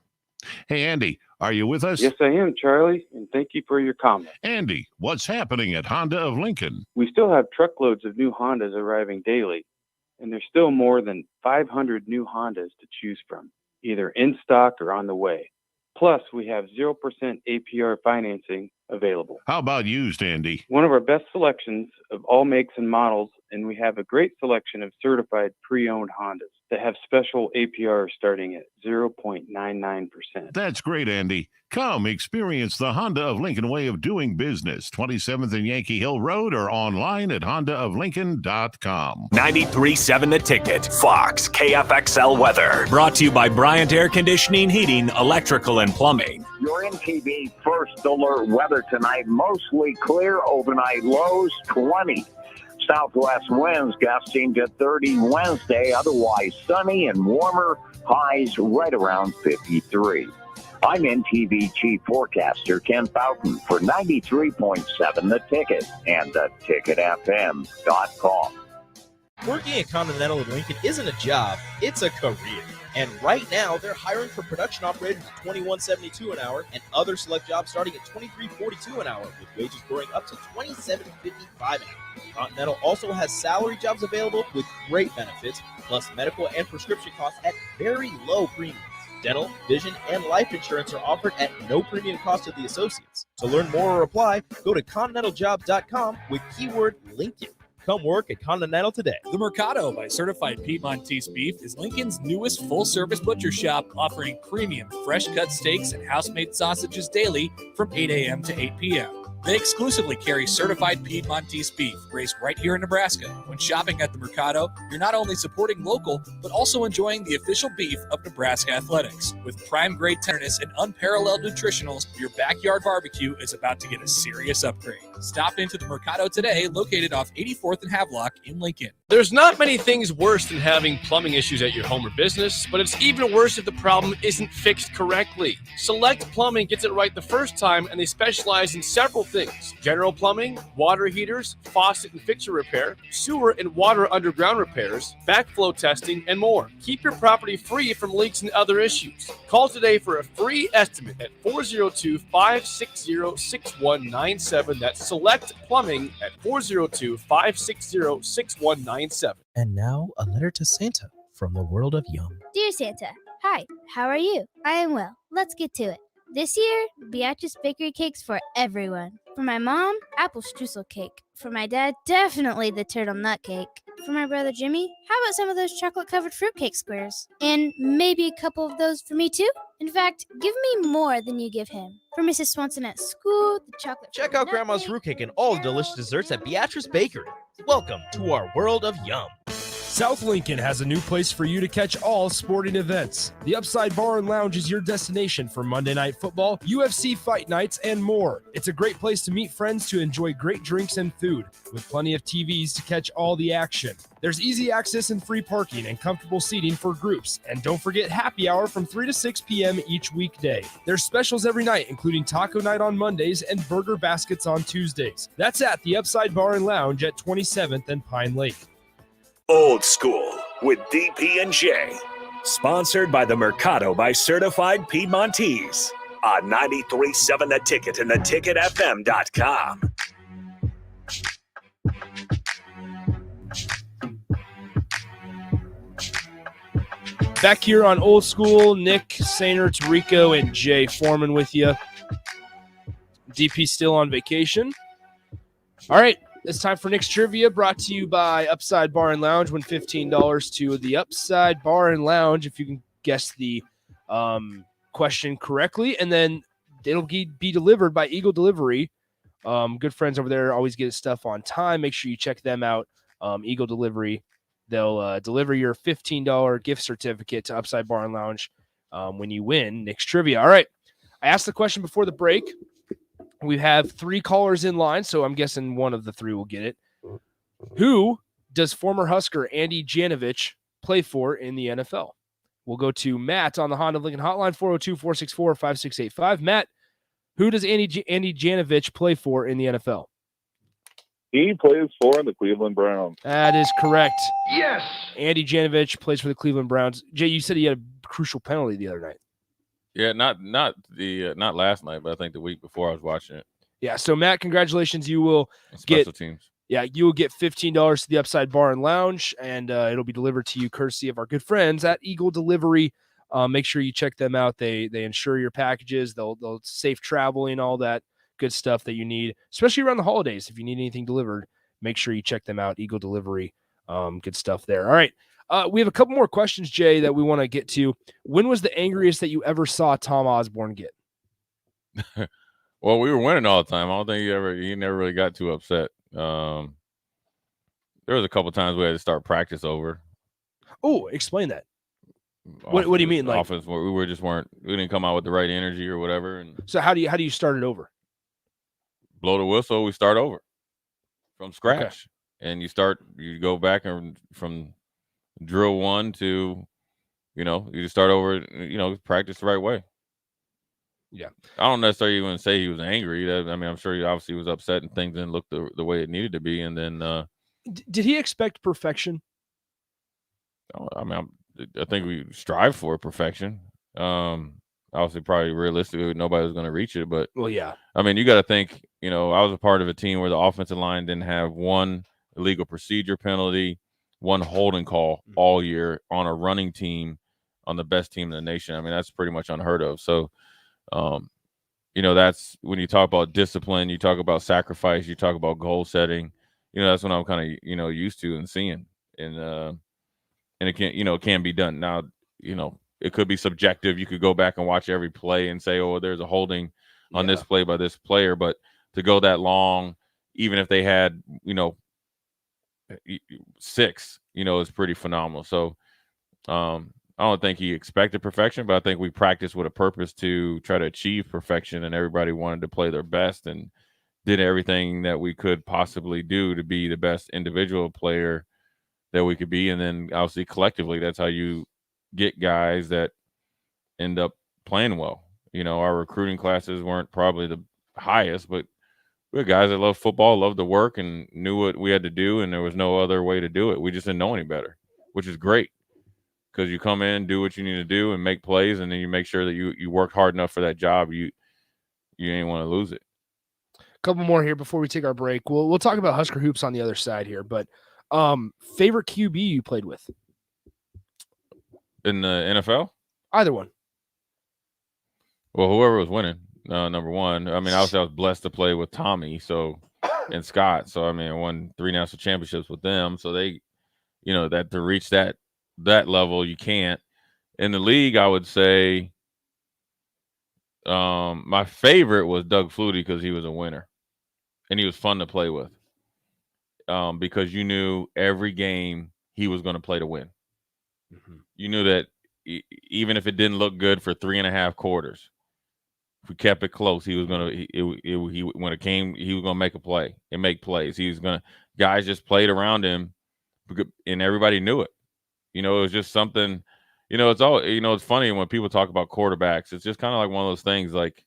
Hey, Andy, are you with us?
Yes, I am, Charlie, and thank you for your comment.
Andy, what's happening at Honda of Lincoln?
We still have truckloads of new Hondas arriving daily, and there's still more than 500 new Hondas to choose from, either in stock or on the way. Plus, we have 0% APR financing available.
How about used, Andy?
One of our best selections of all makes and models, and we have a great selection of certified pre-owned Hondas that have special APR starting at 0.99%.
That's great, Andy. Come experience the Honda of Lincoln way of doing business. 27th and Yankee Hill Road or online at hondaoflincoln.com.
93.7 The Ticket, Fox, KFXL weather. Brought to you by Bryant Air Conditioning, Heating, Electrical, and Plumbing.
Your NTV first alert weather tonight, mostly clear, overnight lows 20. Southwest winds gusting to 30 Wednesday, otherwise sunny and warmer, highs right around 53. I'm NTV Chief Forecaster Ken Fountain for 93.7 The Ticket and theticketfm.com.
Working at Continental in Lincoln isn't a job, it's a career. And right now, they're hiring for production operators at $21.72 an hour and other select jobs starting at $23.42 an hour, with wages growing up to $27.55 an hour. Continental also has salary jobs available with great benefits, plus medical and prescription costs at very low premiums. Dental, vision, and life insurance are offered at no premium cost to the associates. To learn more or apply, go to continentaljob.com with keyword Lincoln. Come work at Continental today.
The Mercado by Certified Piedmontese Beef is Lincoln's newest full-service butcher shop, offering premium fresh-cut steaks and house-made sausages daily from 8 a.m. to 8 p.m. They exclusively carry certified Piedmontese beef raised right here in Nebraska. When shopping at the Mercado, you're not only supporting local, but also enjoying the official beef of Nebraska Athletics. With prime-grade tenderness and unparalleled nutritionals, your backyard barbecue is about to get a serious upgrade. Stop into the Mercado today, located off 84th and Havelock in Lincoln.
There's not many things worse than having plumbing issues at your home or business, but it's even worse if the problem isn't fixed correctly. Select Plumbing gets it right the first time, and they specialize in several things: general plumbing, water heaters, faucet and fixture repair, sewer and water underground repairs, backflow testing, and more. Keep your property free from leaks and other issues. Call today for a free estimate at 402-560-6197. That's Select Plumbing at 402-560-6197.
And now, a letter to Santa from the world of Yum.
Dear Santa, hi, how are you? I am well. Let's get to it. This year, Beatrice Bakery cakes for everyone. For my mom, apple streusel cake. For my dad, definitely the turtle nut cake. For my brother Jimmy, how about some of those chocolate-covered fruitcake squares? And maybe a couple of those for me too? In fact, give me more than you give him. For Mrs. Swanson at school, the chocolate...
Check out Grandma's fruitcake and all the delicious desserts at Beatrice Bakery. Welcome to our world of Yum.
South Lincoln has a new place for you to catch all sporting events. The Upside Bar and Lounge is your destination for Monday Night Football, UFC fight nights, and more. It's a great place to meet friends to enjoy great drinks and food, with plenty of TVs to catch all the action. There's easy access and free parking and comfortable seating for groups. And don't forget happy hour from 3 to 6 p.m. each weekday. There's specials every night, including taco night on Mondays and burger baskets on Tuesdays. That's at the Upside Bar and Lounge at 27th and Pine Lake.
Old School with DP&J. Sponsored by the Mercado by Certified Piedmontese. On 93.7 The Ticket and theticketfm.com.
Back here on Old School, Nick Sainert, Rico, and Jay Foreman with you. DP still on vacation. All right, it's time for Nick's Trivia, brought to you by Upside Bar and Lounge. Win $15 to the Upside Bar and Lounge if you can guess the question correctly, and then it'll be delivered by Eagle Delivery. Good friends over there always get stuff on time. Make sure you check them out. Eagle Delivery. They'll deliver your $15 gift certificate to Upside Bar and Lounge when you win Nick's Trivia. All right. I asked the question before the break. We have 3 callers in line, so I'm guessing one of the 3 will get it. Who does former Husker Andy Janovich play for in the NFL? We'll go to Matt on the Honda Lincoln Hotline, 402-464-5685. Matt, who does Andy Janovich play for in the NFL?
He plays for the Cleveland Browns.
That is correct.
Yes.
Andy Janovich plays for the Cleveland Browns. Jay, you said he had a crucial penalty the other night.
Yeah, not last night, but I think the week before I was watching it.
Yeah, so Matt, congratulations. You will
Special teams.
Yeah, you will get $15 to the Upside Bar and Lounge, and it'll be delivered to you courtesy of our good friends at Eagle Delivery. Make sure you check them out. They insure your packages. They'll safe traveling, all that good stuff that you need, especially around the holidays. If you need anything delivered, make sure you check them out. Eagle Delivery, good stuff there. All right, we have a couple more questions, Jay, that we want to get to. When was the angriest that you ever saw Tom Osborne get?
Well, we were winning all the time. I don't think he never really got too upset. There was a couple times we had to start practice over.
Oh, explain that. What do you mean? Like
offense, we didn't come out with the right energy or whatever. And
so how do you start it over?
Blow the whistle. We start over from scratch, and you go back and from drill 1 to, you just start over. Practice the right way.
Yeah,
I don't necessarily even say he was angry. I'm sure he obviously was upset and things didn't look the way it needed to be. And then,
did he expect perfection?
I think we strive for perfection. Obviously, probably realistically, nobody was going to reach it. But
yeah.
You got to think. I was a part of a team where the offensive line didn't have one illegal procedure penalty, one holding call all year on a running team, on the best team in the nation. That's pretty much unheard of. So. That's when you talk about discipline, you talk about sacrifice, you talk about goal setting. That's what I'm kind of used to and seeing, and it can be done. Now, it could be subjective. You could go back and watch every play and say, oh, there's a holding on this play by this player, but to go that long, even if they had 6, is pretty phenomenal. So, I don't think he expected perfection, but I think we practiced with a purpose to try to achieve perfection, and everybody wanted to play their best and did everything that we could possibly do to be the best individual player that we could be. And then obviously collectively, that's how you get guys that end up playing well. Our recruiting classes weren't probably the highest, but we had guys that loved football, loved to work, and knew what we had to do, and there was no other way to do it. We just didn't know any better, which is great. Because you come in, do what you need to do, and make plays, and then you make sure that you worked hard enough for that job. You ain't want to lose it.
A couple more here before we take our break. We'll talk about Husker hoops on the other side here, but favorite QB you played with
in the NFL?
Either one.
Well, whoever was winning, number one. Obviously I was blessed to play with Tommy, and Scott. So I won 3 national championships with them. So they, that to reach that level, you can't. In the league, I would say my favorite was Doug Flutie because he was a winner and he was fun to play with, because you knew every game he was going to play to win. You knew that even if it didn't look good for 3.5 quarters, if we kept it close, he was going to when it came, he was going to make a play and make plays. He was going to, guys just played around him and everybody knew it. It was just something, it's all, it's funny when people talk about quarterbacks. It's just kind of like one of those things, like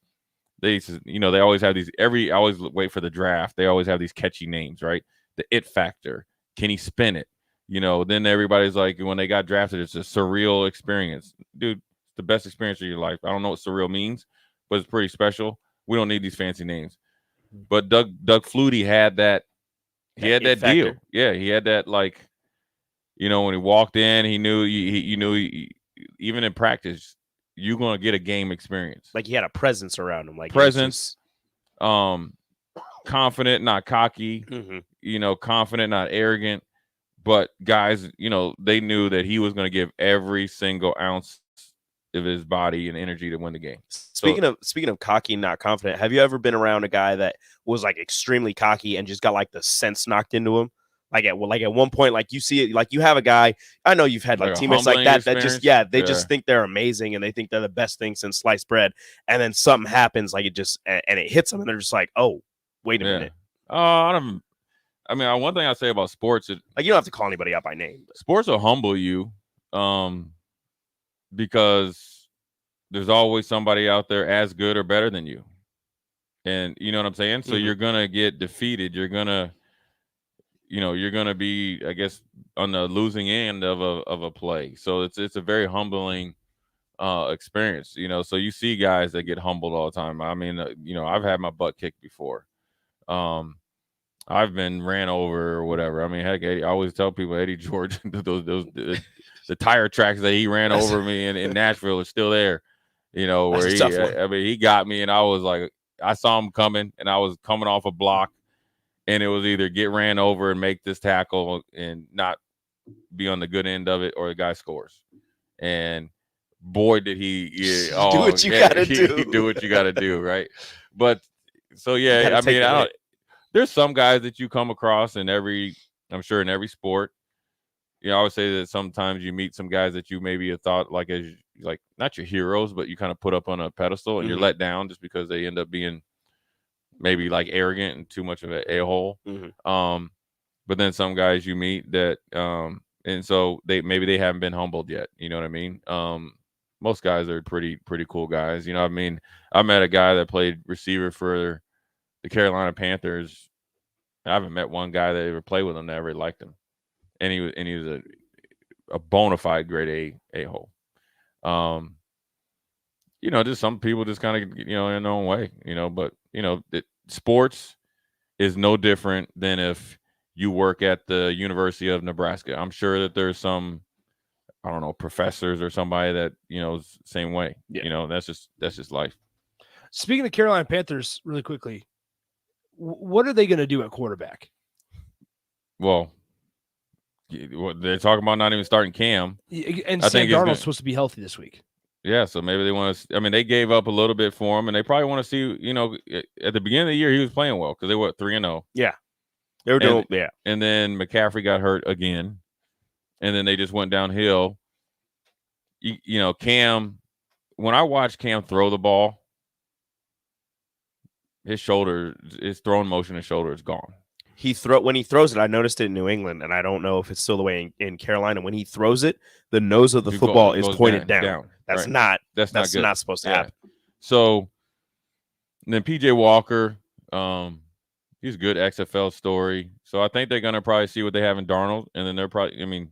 they always have these, I always wait for the draft. They always have these catchy names, right? The it factor. Can he spin it? Then everybody's like, when they got drafted, it's a surreal experience. Dude, it's the best experience of your life. I don't know what surreal means, but it's pretty special. We don't need these fancy names. But Doug Flutie had that. He had that deal. Yeah, he had that, like, when he walked in, he knew even in practice, you're going to get a game experience.
Like he had a presence around him. Like
presence. confident, not cocky, confident, not arrogant, but guys, they knew that he was going to give every single ounce of his body and energy to win the game.
Speaking of cocky, not confident, have you ever been around a guy that was like extremely cocky and just got like the sense knocked into him? Like at one point, like you see it, like you have a guy. I know you've had like teammates like that just just think they're amazing and they think they're the best thing since sliced bread, and then something happens like it hits them and they're just like, oh, wait a minute.
One thing I say about sports is
like you don't have to call anybody out by name. But.
Sports will humble you, because there's always somebody out there as good or better than you, and you know what I'm saying. So you're gonna get defeated. You're gonna be, I guess, on the losing end of a play. So it's a very humbling experience, So you see guys that get humbled all the time. I mean, I've had my butt kicked before. I've been ran over or whatever. I mean, heck, I always tell people Eddie George, the tire tracks that he ran over me in Nashville are still there. Where he got me, and I was like, I saw him coming, and I was coming off a block. And it was either get ran over and make this tackle and not be on the good end of it, or the guy scores. And boy, did he
do what you gotta do.
Do what you gotta do, right? But so yeah, there's some guys that you come across in every sport. I always say that sometimes you meet some guys that you maybe have thought like as like not your heroes, but you kind of put up on a pedestal and you're let down just because they end up being maybe like arrogant and too much of an a-hole. But then some guys you meet that and so they haven't been humbled yet. You know what I mean? Most guys are pretty cool guys. I met a guy that played receiver for the Carolina Panthers. I haven't met one guy that ever played with him that ever liked him. And he was a bona fide grade a-hole. Just some people just kind of, in their own way, but sports is no different than if you work at the University of Nebraska. I'm sure that there's some, I don't know, professors or somebody that, same way, that's just life.
Speaking of Carolina Panthers really quickly, what are they going to do at quarterback?
Well, they're talking about not even starting Cam.
And Sam Darnold's supposed to be healthy this week.
Yeah, so maybe they want to. I mean, they gave up a little bit for him, and they probably want to see. At the beginning of the year, he was playing well because they were 3-0.
Yeah, they were doing. Yeah,
and then McCaffrey got hurt again, and then they just went downhill. Cam. When I watched Cam throw the ball, his throwing motion and shoulder is gone.
When he throws it, I noticed it in New England, and I don't know if it's still the way in Carolina. When he throws it, the nose of the football is pointed down. That's right. That's not supposed to happen.
So then PJ Walker, he's a good XFL story. So I think they're gonna probably see what they have in Darnold, and then they're probably.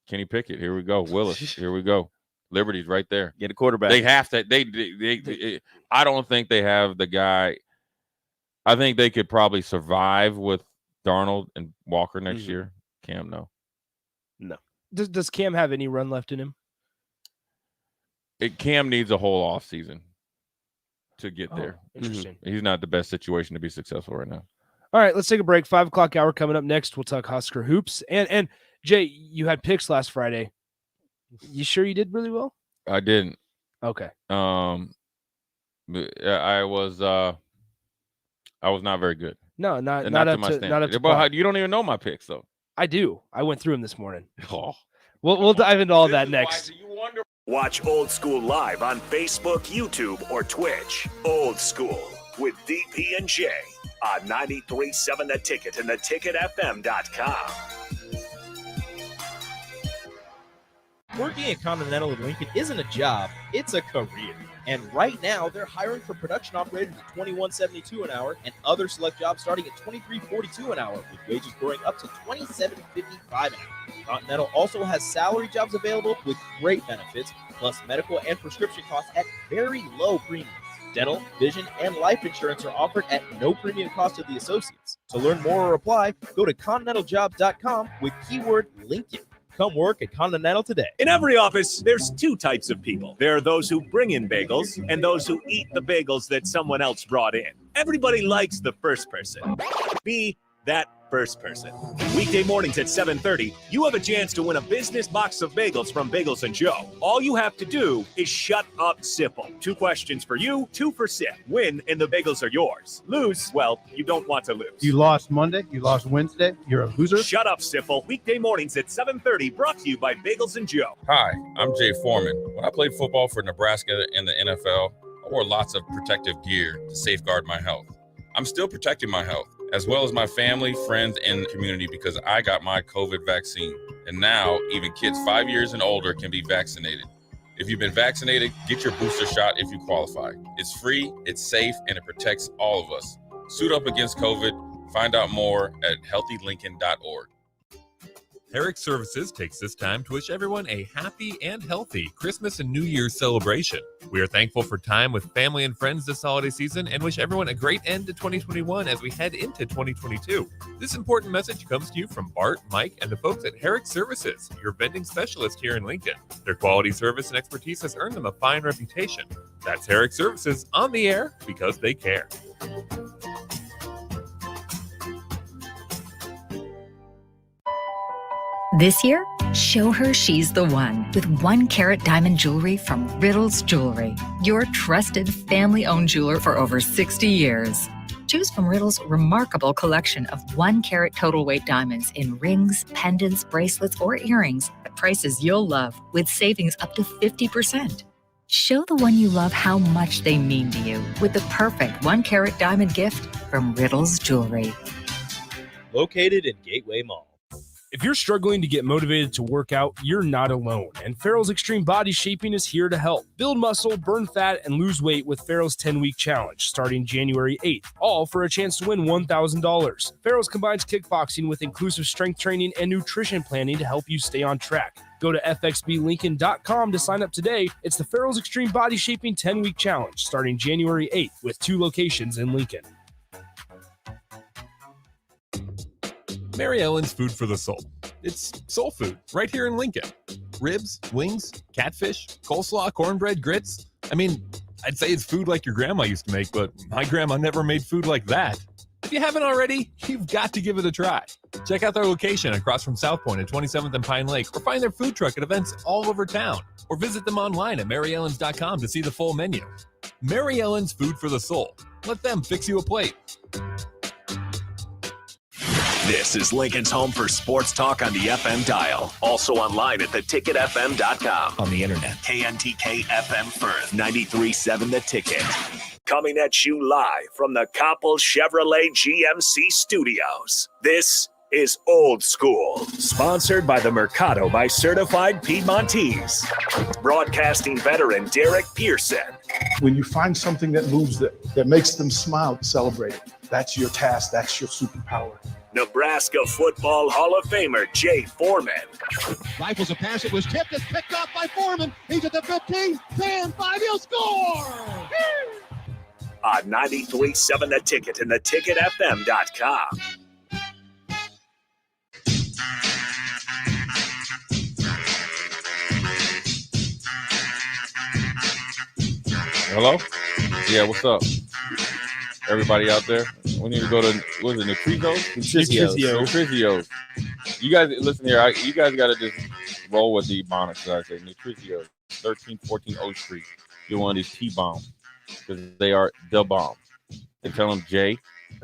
Kenny Pickett, here we go. Willis, here we go. Liberty's right there.
Get a quarterback.
They have to. They I don't think they have the guy. I think they could probably survive with Darnold and Walker next year. Cam, no.
Does Cam have any run left in him?
Cam needs a whole off season to get there.
Interesting.
He's not the best situation to be successful right now.
All right, let's take a break. 5 o'clock hour coming up next. We'll talk Husker hoops. And Jay, you had picks last Friday. You sure you did really well?
I didn't.
Okay.
I was not very good.
No, not
to my standard.
not up to
But you don't even know my picks, though.
I do. I went through them this morning. Oh. We'll dive into all that next.
Watch Old School live on Facebook, YouTube, or Twitch. Old School with DP and J on 93.7 The Ticket and theticketfm.com.
Working at Continental of Lincoln isn't a job, it's a career. And right now, they're hiring for production operators at $21.72 an hour and other select jobs starting at $23.42 an hour, with wages growing up to $27.55 an hour. Continental also has salary jobs available with great benefits, plus medical and prescription costs at very low premiums. Dental, vision, and life insurance are offered at no premium cost to the associates. To learn more or apply, go to continentaljobs.com with keyword Lincoln. Come work at Continental today.
In every office, there's two types of people. There are those who bring in bagels and those who eat the bagels that someone else brought in. Everybody likes the first person. Be that first person. Weekday mornings at 7:30, you have a chance to win a business box of bagels from Bagels & Joe. All you have to do is shut up, Sipple. 2 questions for you, 2 for Sip. Win, and the bagels are yours. Lose, well, you don't want to lose.
You lost Monday. You lost Wednesday. You're a loser.
Shut up, Sipple. Weekday mornings at 7:30, brought to you by Bagels & Joe.
Hi, I'm Jay Foreman. When I played football for Nebraska in the NFL, I wore lots of protective gear to safeguard my health. I'm still protecting my health, as well as my family, friends, and community because I got my COVID vaccine. And now, even kids 5 years and older can be vaccinated. If you've been vaccinated, get your booster shot if you qualify. It's free, it's safe, and it protects all of us. Suit up against COVID. Find out more at healthylincoln.org.
Herrick Services takes this time to wish everyone a happy and healthy Christmas and New Year's celebration. We are thankful for time with family and friends this holiday season and wish everyone a great end to 2021 as we head into 2022. This important message comes to you from Bart, Mike, and the folks at Herrick Services, your vending specialist here in Lincoln. Their quality service and expertise has earned them a fine reputation. That's Herrick Services on the air because they care.
This year, show her she's the one with 1 carat diamond jewelry from Riddle's Jewelry, your trusted family-owned jeweler for over 60 years. Choose from Riddle's remarkable collection of 1 carat total weight diamonds in rings, pendants, bracelets, or earrings at prices you'll love with savings up to 50%. Show the one you love how much they mean to you with the perfect 1 carat diamond gift from Riddle's Jewelry.
Located in Gateway Mall.
If you're struggling to get motivated to work out, you're not alone, and Farrell's Extreme Body Shaping is here to help. Build muscle, burn fat, and lose weight with Farrell's 10-week challenge starting January 8th, all for a chance to win $1,000. Farrell's combines kickboxing with inclusive strength training and nutrition planning to help you stay on track. Go to fxblincoln.com to sign up today. It's the Farrell's Extreme Body Shaping 10-week challenge starting January 8th with 2 locations in Lincoln.
Mary Ellen's Food for the Soul. It's soul food right here in Lincoln. Ribs, wings, catfish, coleslaw, cornbread, grits. I mean, I'd say it's food like your grandma used to make, but my grandma never made food like that. If you haven't already, you've got to give it a try. Check out their location across from South Point at 27th and Pine Lake, or find their food truck at events all over town, or visit them online at maryellens.com to see the full menu. Mary Ellen's Food for the Soul. Let them fix you a plate.
This is Lincoln's home for sports talk on the FM dial. Also online at theticketfm.com. On the internet. KNTK FM Firth, 93.7 The Ticket. Coming at you live from the Koppel Chevrolet GMC studios. This is Old School. Sponsored by the Mercado by Certified Piedmontese. Broadcasting veteran Derek Pearson.
When you find something that moves that makes them smile, celebrate it. That's your task. That's your superpower.
Nebraska Football Hall of Famer Jay Foreman.
Rifles a pass. It was tipped. It's picked off by Foreman. He's at the 15, 10, 5. He'll score!
On 93.7 The Ticket and theticketfm.com.
Hello? Yeah, what's up? Everybody out there? We need to go to, what is it, Nutrizios. You guys, listen here. You guys got to just roll with the Ebonics, I say. Nutrizios, 1314 O Street. You're one of these T-bombs because they are the bomb. And tell them Jay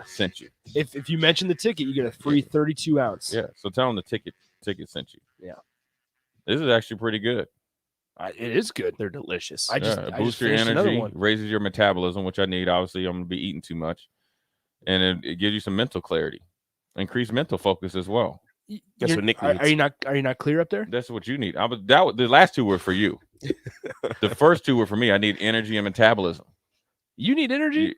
sent you.
If you mention the ticket, you get a free 32 ounce.
Yeah, so tell them the ticket sent you.
Yeah.
This is actually pretty good.
It is good.
They're delicious.
I boosts your energy, raises your metabolism, which I need. Obviously, I'm going to be eating too much. And it gives you some mental clarity. Increased mental focus as well.
Guess what Nick needs.
Are you not clear up there?
That's what you need. The last 2 were for you. The first 2 were for me. I need energy and metabolism.
You need energy?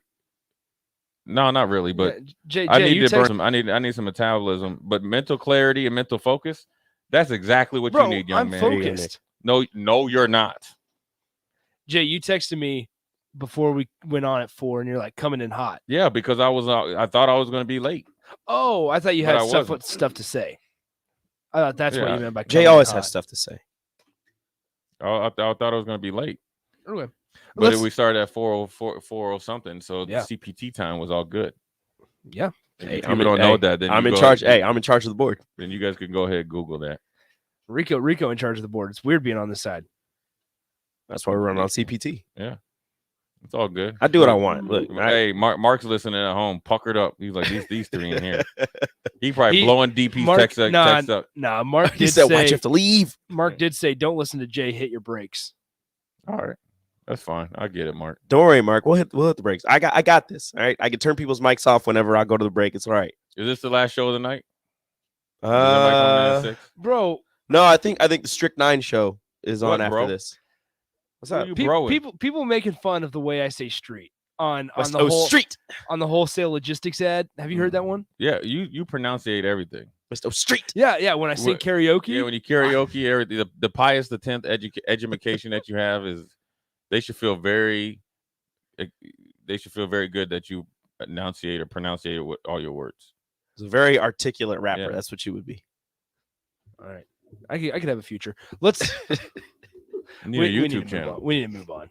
No, not really, but
Jay,
I need to burn some. I need some metabolism, but mental clarity and mental focus, that's exactly what you need, young man.
I'm focused.
No, you're not.
Jay, you texted me before we went on at 4, and you're like coming in hot.
Yeah, because I thought I was going to be late.
Oh, I thought you had stuff to say. I thought that's what you meant by
Jay always has stuff to say.
I thought I was going to be late.
Okay.
But we started at 4:04 something, so
Yeah.
the CPT time was all good.
Yeah.
Hey,
If people don't know that, then
I'm
you
in
go
charge.
ahead-
Hey, I'm in charge of the board.
Then you guys can go ahead and Google that.
Rico in charge of the board. It's weird being on this side.
That's why we're running on CPT.
Yeah. It's all good.
I do what I want. Look,
hey, Mark's listening at home, puckered up. He's like, these three in here. He probably blowing DP's text up.
Nah, Mark
He
did
said,
say,
"Why'd you have to leave?"
Mark did say, "Don't listen to Jay. Hit your brakes."
All right, that's fine. I get it, Mark.
Don't worry, Mark. We'll hit the brakes. I got this. All right. I can turn people's mics off whenever I go to the break. It's all right.
Is this the last show of the night? Is anybody coming in at 6?
Bro.
No, I think the Strict 9 show is on after
bro?
this. What's
Who
up?
you broing?
People making fun of the way I say street on
West
the
O
whole
Street.
on the wholesale logistics ad. Have you heard that one?
Yeah, you pronunciate everything.
West O Street.
Yeah. When I sing karaoke,
Yeah, when you karaoke, everything. The Pius the 10th education that you have is, they should feel very good that you enunciate or pronunciate with all your words.
It's a very articulate rapper.
Yeah.
That's what you would be.
all right. I could have a future. Let's.
You need a YouTube
to
channel.
We need to move on.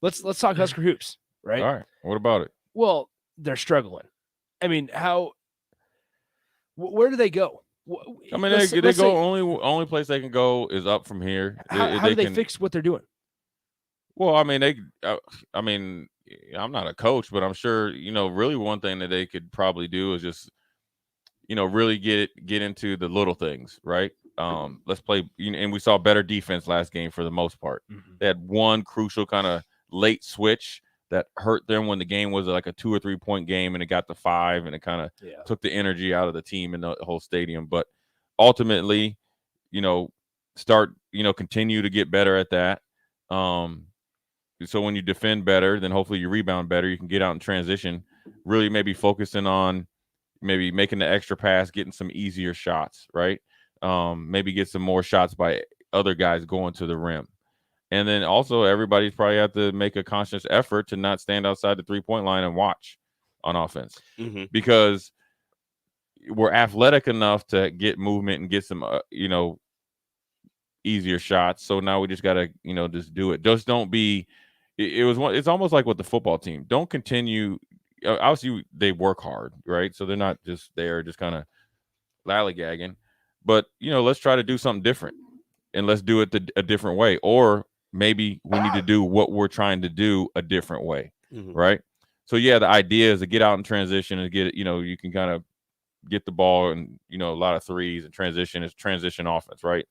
Let's talk Husker hoops, right?
All right. What about it?
Well, they're struggling. I mean, where do they go?
I mean,
Let's
they go
say-
only place they can go is up from here.
How do they fix what they're doing?
Well, I mean, I'm not a coach, but I'm sure, really one thing that they could probably do is just, really get into the little things, right? Let's play, and we saw better defense last game for the most part.
Mm-hmm.
They had one crucial kind of late switch that hurt them when the game was like a 2 or 3 point game, and it got to 5, and it kind of took the energy out of the team and the whole stadium. But ultimately, continue to get better at that. So when you defend better, then hopefully you rebound better. You can get out in transition, really maybe focusing on maybe making the extra pass, getting some easier shots, right? Maybe get some more shots by other guys going to the rim. And then also everybody's probably have to make a conscious effort to not stand outside the 3-point line and watch on offense, because we're athletic enough to get movement and get some, easier shots. So now we just got to, just do it. Just don't be, it's almost like with the football team. Don't continue. Obviously they work hard, right? So they're not just there, just kind of lollygagging, but let's try to do something different, and let's do it a different way. Or maybe we need to do what we're trying to do a different way, right? So yeah, the idea is to get out in transition and get it. You can kind of get the ball and a lot of threes, and transition is transition offense, right?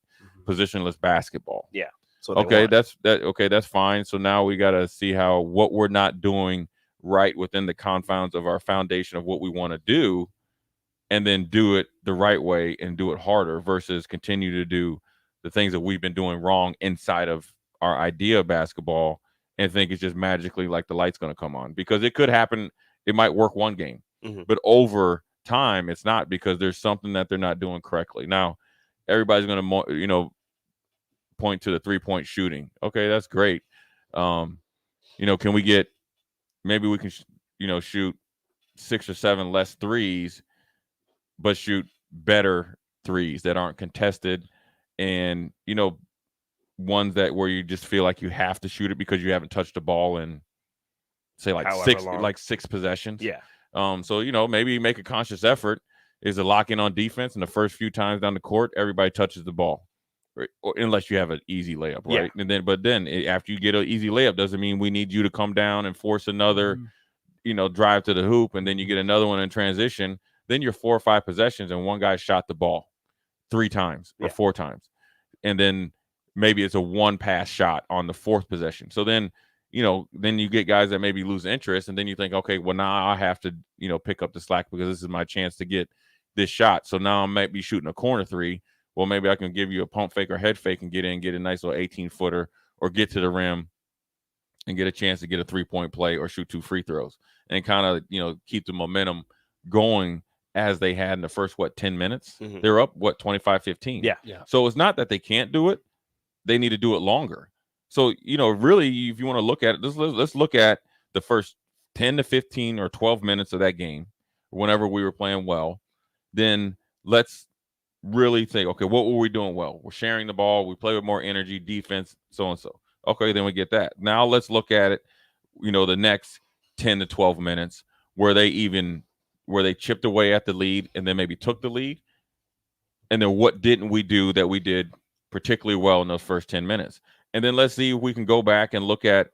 Positionless basketball.
Yeah.
Okay, that's fine. So now we got to see what we're not doing right within the confines of our foundation of what we want to do, and then do it the right way and do it harder, versus continue to do the things that we've been doing wrong inside of our idea of basketball and think it's just magically like the light's going to come on, because it could happen. It might work one game, but over time it's not, because there's something that they're not doing correctly. Now everybody's going to, point to the 3-point shooting. Okay, that's great. Can we get, maybe we can, shoot 6 or 7 less threes, but shoot better threes that aren't contested, and, ones that where you just feel like you have to shoot it because you haven't touched the ball in, say, like six possessions.
Yeah.
So, maybe make a conscious effort is to lock in on defense, and the first few times down the court, everybody touches the ball. Or unless you have an easy layup, right?
Yeah.
But then after you get an easy layup, doesn't mean we need you to come down and force another, drive to the hoop, and then you get another one in transition. Then you're 4 or 5 possessions, and one guy shot the ball 3 times or 4 times, and then maybe it's a 1-pass shot on the 4th possession. So then, then you get guys that maybe lose interest, and then you think, okay, well now I have to, pick up the slack because this is my chance to get this shot. So now I might be shooting a corner 3. Well, maybe I can give you a pump fake or head fake and get a nice little 18-footer, or get to the rim and get a chance to get a 3-point play or shoot 2 free throws, and kind of, keep the momentum going as they had in the first, 10 minutes. They're up, 25-15.
Yeah.
So it's not that they can't do it. They need to do it longer. So, really, if you want to look at it, let's look at the first 10 to 15 or 12 minutes of that game, whenever we were playing well. Then let's really think, okay, what were we doing well? We're sharing the ball. We play with more energy, defense, so and so. Okay, then we get that. Now let's look at it, the next 10 to 12 minutes where they chipped away at the lead and then maybe took the lead. And then what didn't we do that we did particularly well in those first 10 minutes? And then let's see if we can go back and look at,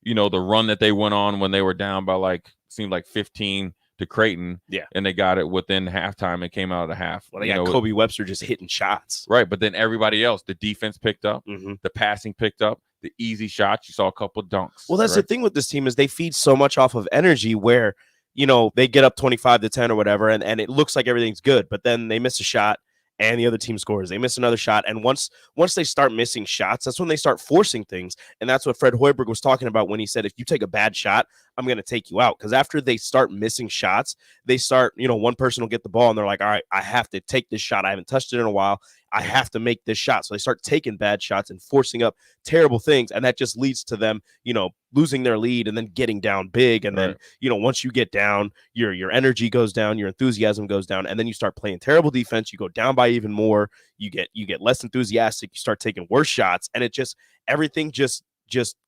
the run that they went on when they were down by seemed like 15 to Creighton.
Yeah.
And they got it within halftime and came out of the half.
Well, they got Kobe Webster just hitting shots.
Right. But then everybody else, the defense picked up,
Mm-hmm.
the passing picked up, the easy shots. You saw a couple dunks.
Well, that's the thing with this team is they feed so much off of energy where, they get up 25-10 or whatever, and it looks like everything's good, but then they miss a shot and the other team scores. They miss another shot. And once they start missing shots, that's when they start forcing things. And that's what Fred Hoiberg was talking about when he said, if you take a bad shot, I'm going to take you out. Because after they start missing shots, they start, one person will get the ball and they're like, all right, I have to take this shot. I haven't touched it in a while. I have to make this shot. So they start taking bad shots and forcing up terrible things. And that just leads to them, losing their lead and then getting down big. And then, once you get down, your energy goes down, your enthusiasm goes down. And then you start playing terrible defense. You go down by even more. You get less enthusiastic. You start taking worse shots. And everything just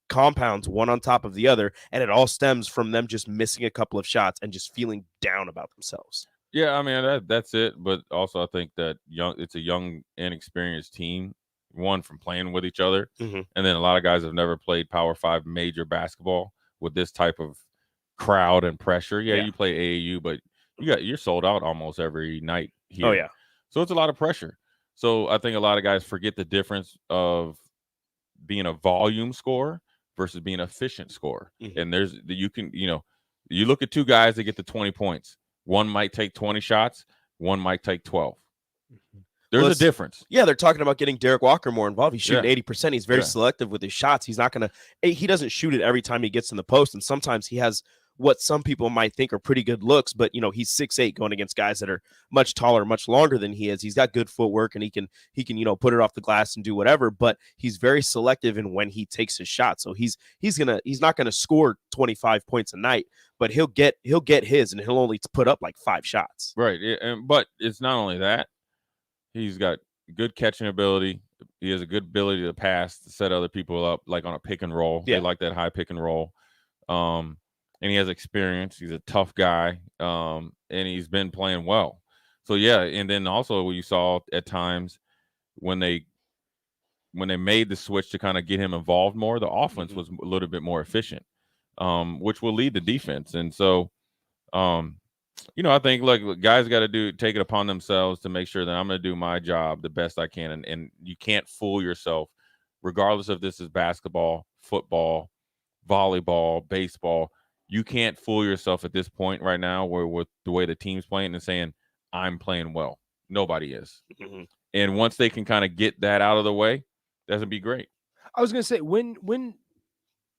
compounds one on top of the other. And it all stems from them just missing a couple of shots and just feeling down about themselves.
Yeah, I mean, that's it. But also I think that it's a young, inexperienced team, one from playing with each other.
Mm-hmm.
And then a lot of guys have never played Power 5 major basketball with this type of crowd and pressure. Yeah. You play AAU, but you're sold out almost every night here.
Oh, yeah.
So it's a lot of pressure. So I think a lot of guys forget the difference of being a volume scorer versus being an efficient scorer.
Mm-hmm.
And you look at two guys that get to 20 points. One might take 20 shots. One might take 12. There's a difference.
Yeah, they're talking about getting Derek Walker more involved. He's shooting 80%. He's very
Yeah.
selective with his shots. He's not going to – he doesn't shoot it every time he gets in the post, and sometimes he has what some people might think are pretty good looks, but, he's 6'8", going against guys that are much taller, much longer than he is. He's got good footwork, and he can put it off the glass and do whatever, but he's very selective in when he takes his shot. So he's not going to score 25 points a night, but he'll get his, and he'll only put up like 5 shots.
Right. But it's not only that. He's got good catching ability. He has a good ability to pass, to set other people up, like on a pick and roll.
Yeah.
They like that high pick and roll. And he has experience. He's a tough guy. And he's been playing well. So, yeah. And then also you saw at times when they made the switch to kind of get him involved more, the offense was a little bit more efficient, which will lead to defense. And so, I think guys got to take it upon themselves to make sure that I'm going to do my job the best I can. And you can't fool yourself, regardless if this is basketball, football, volleyball, baseball. You can't fool yourself at this point right now where with the way the team's playing and saying, I'm playing well. Nobody is.
Mm-hmm.
And once they can kind of get that out of the way, that's going to be great.
I was going to say, when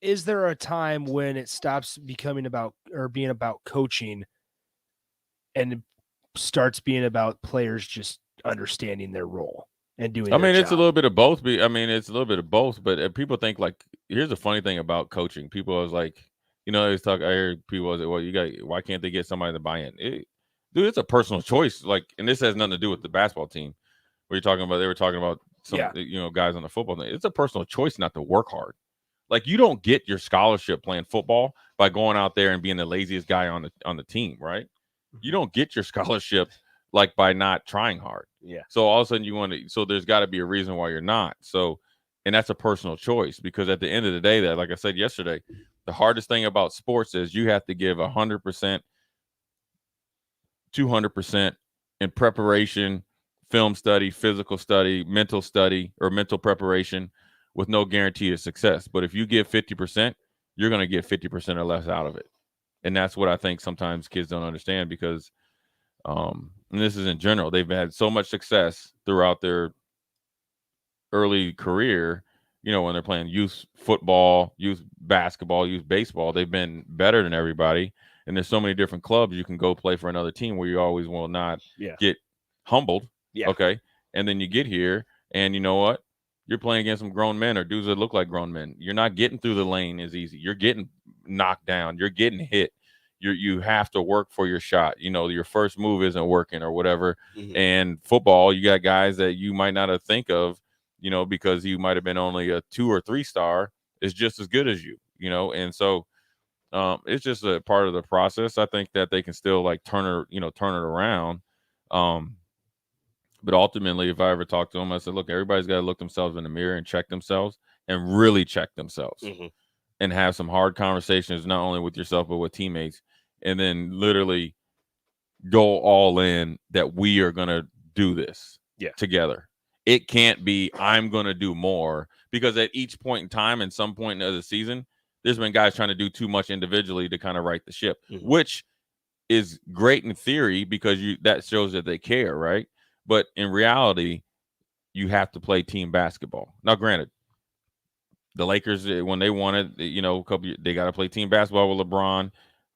is there a time when it stops becoming about or being about coaching and it starts being about players just understanding their role and doing
I mean,
their
it's
job?
a little bit of both. It's a little bit of both, but people think here's the funny thing about coaching. People always I hear people say, well, why can't they get somebody to buy in? Dude, it's a personal choice. And this has nothing to do with the basketball team. They were talking about some, guys on the football team. It's a personal choice not to work hard. You don't get your scholarship playing football by going out there and being the laziest guy on the team, right? You don't get your scholarship by not trying hard.
Yeah.
So all of a sudden so there's got to be a reason why you're not. So, and that's a personal choice because at the end of the day, that like I said yesterday, the hardest thing about sports is you have to give 100%, 200% in preparation, film study, physical study, mental study, or mental preparation with no guarantee of success. But if you give 50%, you're going to get 50% or less out of it. And that's what I think sometimes kids don't understand because, and this is in general, they've had so much success throughout their early career, when they're playing youth football, youth basketball, youth baseball, they've been better than everybody. And there's so many different clubs you can go play for another team where you always will not get humbled.
Yeah.
Okay. And then you get here and you know what? You're playing against some grown men or dudes that look like grown men. You're not getting through the lane as easy. You're getting knocked down. You're getting hit. You have to work for your shot. Your first move isn't working or whatever.
Mm-hmm.
And football, you got guys that you might not have think of, because you might have been only a 2 or 3 star is just as good as you, and so it's just a part of the process. I think that they can still like turn it around. But ultimately, if I ever talk to them, I said, look, everybody's got to look themselves in the mirror and check themselves and really check themselves and have some hard conversations, not only with yourself, but with teammates, and then literally go all in that we are going to do this together. It can't be I'm going to do more, because at each point in time and some point of the season, there's been guys trying to do too much individually to kind of right the ship, which is great in theory because that shows that they care, right? But in reality, you have to play team basketball. Now, granted, the Lakers, when they wanted, they got to play team basketball with LeBron.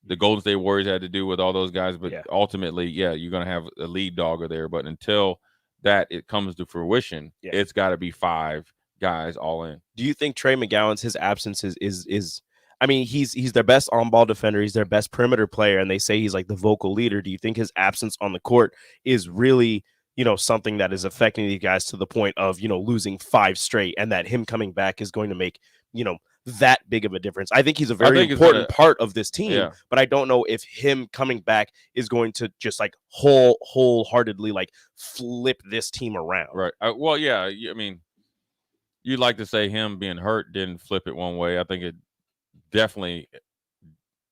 The Golden State Warriors had to do with all those guys, but ultimately, you're going to have a lead dogger there. But until it comes to fruition, it's got to be 5 guys all in.
Do you think Trey McGowan's his absence is I mean, he's their best on-ball defender. He's their best perimeter player, and they say he's like the vocal leader. Do you think his absence on the court is really, something that is affecting these guys to the point of, losing 5 straight, and that him coming back is going to make, that big of a difference? I think he's a very important part of this team, but I don't know if him coming back is going to just like wholeheartedly like flip this team around.
Right. Well, yeah. I mean, you'd like to say him being hurt didn't flip it one way. I think it definitely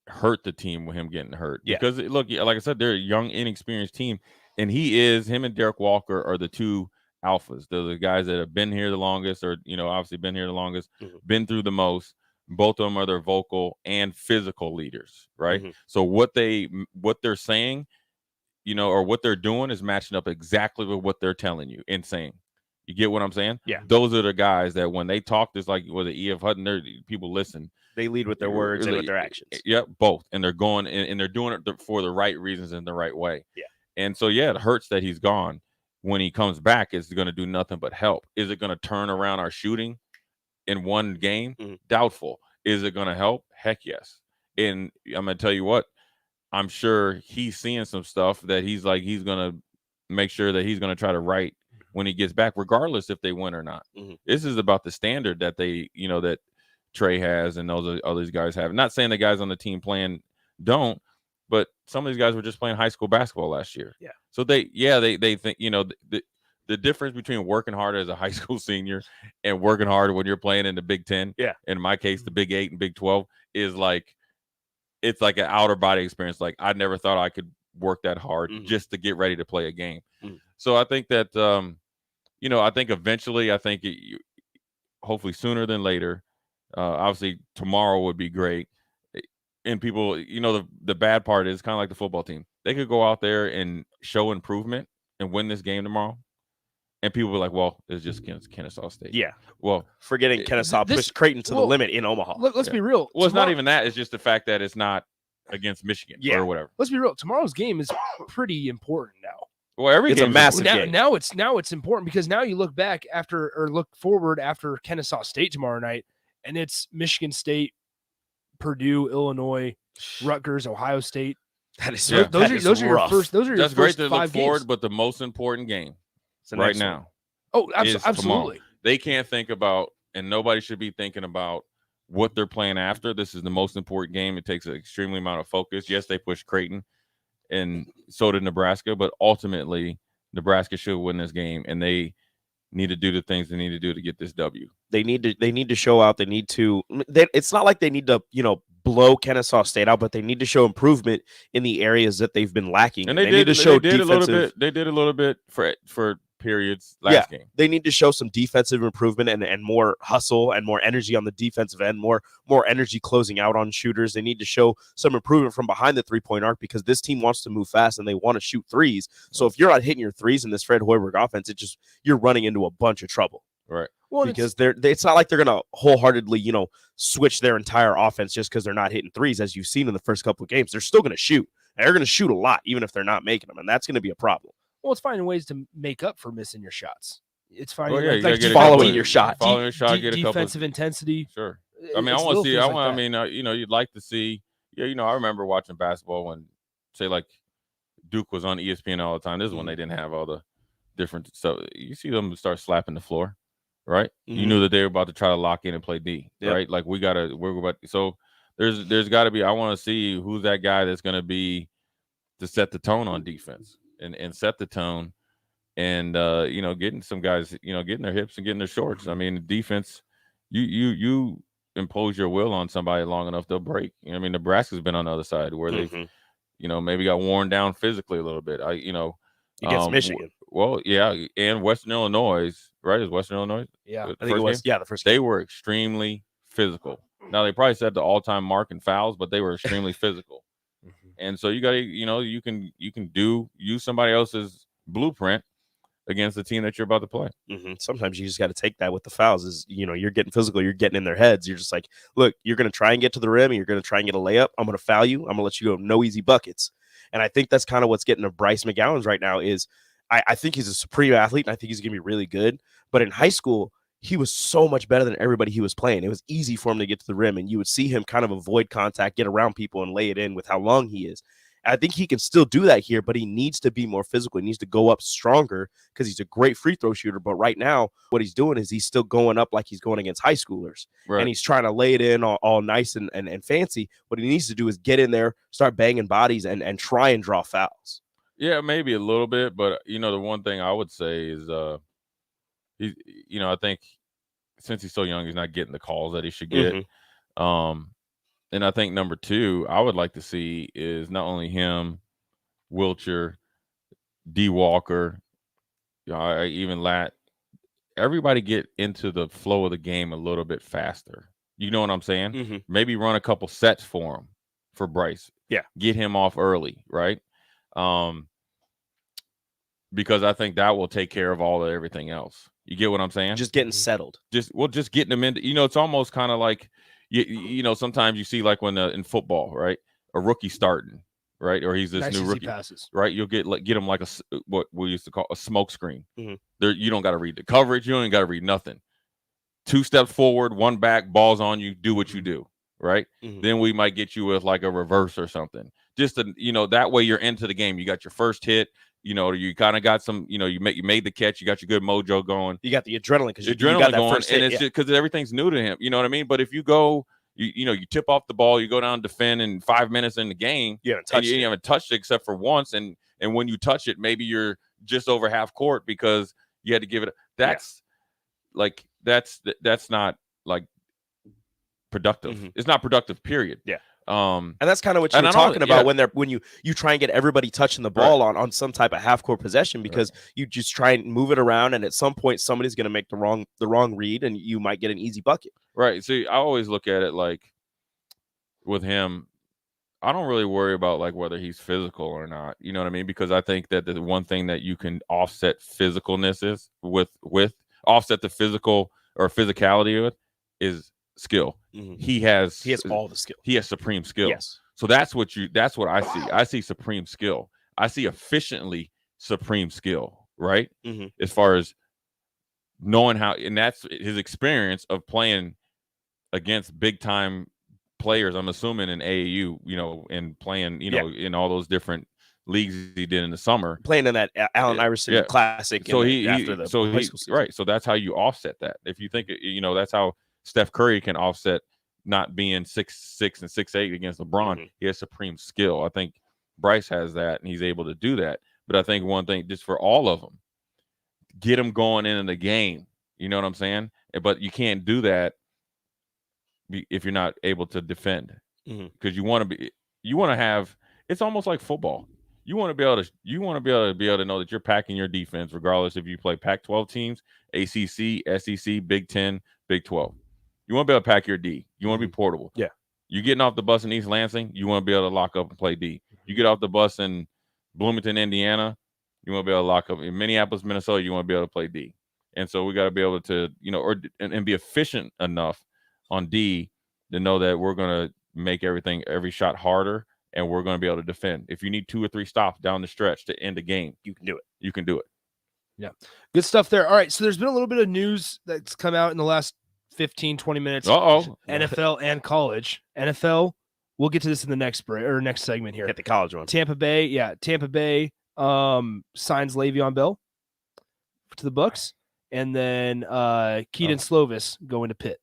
hurt the team with him getting hurt. Because look, like I said, they're a young, inexperienced team, and him and Derek Walker are the 2 alphas. They're the guys that have been here the longest, or obviously been here the longest, been through the most. Both of them are their vocal and physical leaders, right? So what they're saying, or what they're doing is matching up exactly with what they're telling you and saying. You get what I'm saying?
Yeah.
Those are the guys that when they talk, it's like with the E.F. Hutton, people listen.
They lead with their words and with their actions.
Yep, both. And they're going and they're doing it for the right reasons in the right way.
Yeah.
And so, it hurts that he's gone. When he comes back, it's going to do nothing but help. Is it going to turn around our shooting in one game? Doubtful. Is it going to help? Heck yes. And I'm going to tell you what, I'm sure he's seeing some stuff that he's going to make sure that he's going to try to right when he gets back, regardless if they win or not. This is about the standard that they, that Trey has and those other guys have. Not saying the guys on the team playing don't, but some of these guys were just playing high school basketball last year.
Yeah.
So they think, the difference between working hard as a high school senior and working hard when you're playing in the Big Ten, in my case, the Big 8 and Big 12, is like, it's like an outer body experience. Like, I never thought I could work that hard just to get ready to play a game. So I think that, I think eventually, hopefully sooner than later, obviously tomorrow would be great. And people, the bad part is kind of like the football team. They could go out there and show improvement and win this game tomorrow. And people were like, well, it's just Kennesaw State.
Yeah.
Well,
forgetting Kennesaw pushed Creighton to the limit in Omaha.
Let's be real.
Well, it's not even that. It's just the fact that it's not against Michigan or whatever.
Let's be real. Tomorrow's game is pretty important now.
Well,
it's a massive
game. Now it's important because now you look back look forward after Kennesaw State tomorrow night, and it's Michigan State, Purdue, Illinois, Rutgers, Ohio State.
That is
those are your first. Those are your
That's
first
great to
5
look
games.
forward, but the most important game right now.
Oh,
is
absolutely.
tomorrow. They can't think about, and nobody should be thinking about what they're playing after. This is the most important game. It takes an extremely amount of focus. Yes, they pushed Creighton, and so did Nebraska, but ultimately Nebraska should win this game, and they need to do the things they need to do to get this W.
They need to show out. It's not like they need to, blow Kennesaw State out, but they need to show improvement in the areas that they've been lacking.
And they need to show defensive. They did a little bit for periods last game.
They need to show some defensive improvement and more hustle and more energy on the defensive end, more energy closing out on shooters. They need to show some improvement from behind the 3-point arc because this team wants to move fast and they want to shoot threes. So if you're not hitting your threes in this Fred Hoiberg offense, you're running into a bunch of trouble.
Right.
Well, because it's not like they're going to wholeheartedly, switch their entire offense just because they're not hitting threes, as you've seen in the first couple of games. They're still going to shoot. They're going to shoot a lot, even if they're not making them, and that's going to be a problem.
Well, it's finding ways to make up for missing your shots. It's finding
following your shot,
get a
defensive intensity.
Sure. I mean, I want to see. You'd like to see. I remember watching basketball when, say, like Duke was on ESPN all the time. This is when they didn't have all the different stuff. You see them start slapping the floor, right? You knew that they were about to try to lock in and play D,
Yep.
right? Like we're about. So there's got to be. I want to see who's that guy that's going to be to set the tone on defense and set the tone, and getting some guys, getting their hips and getting their shorts. I mean, defense, you impose your will on somebody long enough, they'll break. I mean, Nebraska's been on the other side where they've, maybe got worn down physically a little bit.
Against Michigan.
Well, yeah, and Western Illinois, right? Is Western Illinois?
Yeah,
the
I think it was.
game?
Yeah, the first
They
game.
were extremely physical. Now they probably set the all-time mark in fouls, but they were extremely physical. And so you got to, you can use somebody else's blueprint against the team that you're about to play.
Sometimes you just got to take that with the fouls. Is you're getting physical, you're getting in their heads. You're just like, look, you're going to try and get to the rim, and you're going to try and get a layup. I'm going to foul you. I'm going to let you go. No easy buckets. And I think that's kind of what's getting to Bryce McGowan's right now. Is I think he's a supreme athlete, and I think he's going to be really good. But in high school, he was so much better than everybody he was playing. It was easy for him to get to the rim, and you would see him kind of avoid contact, get around people, and lay it in with how long he is. I think he can still do that here, but he needs to be more physical. He needs to go up stronger because he's a great free throw shooter. But right now, what he's doing is he's still going up like he's going against high schoolers.
Right.
And he's trying to lay it in all nice and fancy. What he needs to do is get in there, start banging bodies, and try and draw fouls.
Yeah, maybe a little bit, but the one thing I would say is he's I think since he's so young, he's not getting the calls that he should get. And I think number two, I would like to see is not only him, Wilcher, D. Walker, even Lat, everybody get into the flow of the game a little bit faster. You know what I'm saying? Maybe run a couple sets for him, for Bryce.
Yeah.
Get him off early, right? Because I think that will take care of everything else. You get what I'm saying?
Just getting settled.
Just getting them into, it's almost kind of like, sometimes you see like when in football, right? A rookie starting, right? Or he's this
Nice
new
easy
rookie,
passes.
right? You'll get him like what we used to call a smoke screen. There, you don't got to read the coverage. You don't got to read nothing. 2 steps forward, 1 back, balls on you. Do what you do, right? Then we might get you with like a reverse or something. Just to, that way you're into the game. You got your first hit. You kind of got some. You made the catch. You got your good mojo going.
You got the adrenaline because you
adrenaline
got that
going,
first
and
hit,
it's just because everything's new to him. You know what I mean? But if you go, you tip off the ball, you go down and defend in 5 minutes in the game.
You haven't touched it
except for once, and when you touch it, maybe you're just over half court because you had to give it. That's not like productive. It's not productive. Period.
Yeah. And that's kind of what you were talking about when you try and get everybody touching the ball on some type of half court possession because you just try and move it around, and at some point somebody's going to make the wrong read, and you might get an easy bucket.
Right. See, I always look at it like with him, I don't really worry about like whether he's physical or not. You know what I mean? Because I think that the one thing that you can offset physicalness is with offset the physical or physicality with is skill. He has
all the skill.
He has supreme skill.
Yes.
So that's what I see. I see supreme skill. I see efficiently supreme skill, right? As far as knowing how, and that's his experience of playing against big time players, I'm assuming in AAU, and playing, in all those different leagues he did in the summer.
Playing in that Allen Iverson Classic.
So
right.
So that's how you offset that. If you think, that's how Steph Curry can offset not being 6'6" and 6'8" against LeBron. He has supreme skill. I think Bryce has that, and he's able to do that. But I think one thing, just for all of them, get them going into the game. You know what I'm saying? But you can't do that if you're not able to defend, because you want to have. It's almost like football. You want to be able to know that you're packing your defense, regardless if you play Pac-12 teams, ACC, SEC, Big 10, Big 12. You want to be able to pack your D. You want to be portable.
Yeah.
You getting off the bus in East Lansing, you want to be able to lock up and play D. You get off the bus in Bloomington, Indiana, you want to be able to lock up. In Minneapolis, Minnesota, you want to be able to play D. And so we got to be able to, and be efficient enough on D to know that we're going to make every shot harder, and we're going to be able to defend. If you need 2 or 3 stops down the stretch to end the game,
you can do it.
You can do it.
Yeah. Good stuff there. All right. So there's been a little bit of news that's come out in the last 15, 20 minutes. NFL and college. NFL, we'll get to this in the next segment here.
Get the college one.
Tampa Bay signs Le'Veon Bell to the Bucs. and then Keaton Slovis going to Pitt.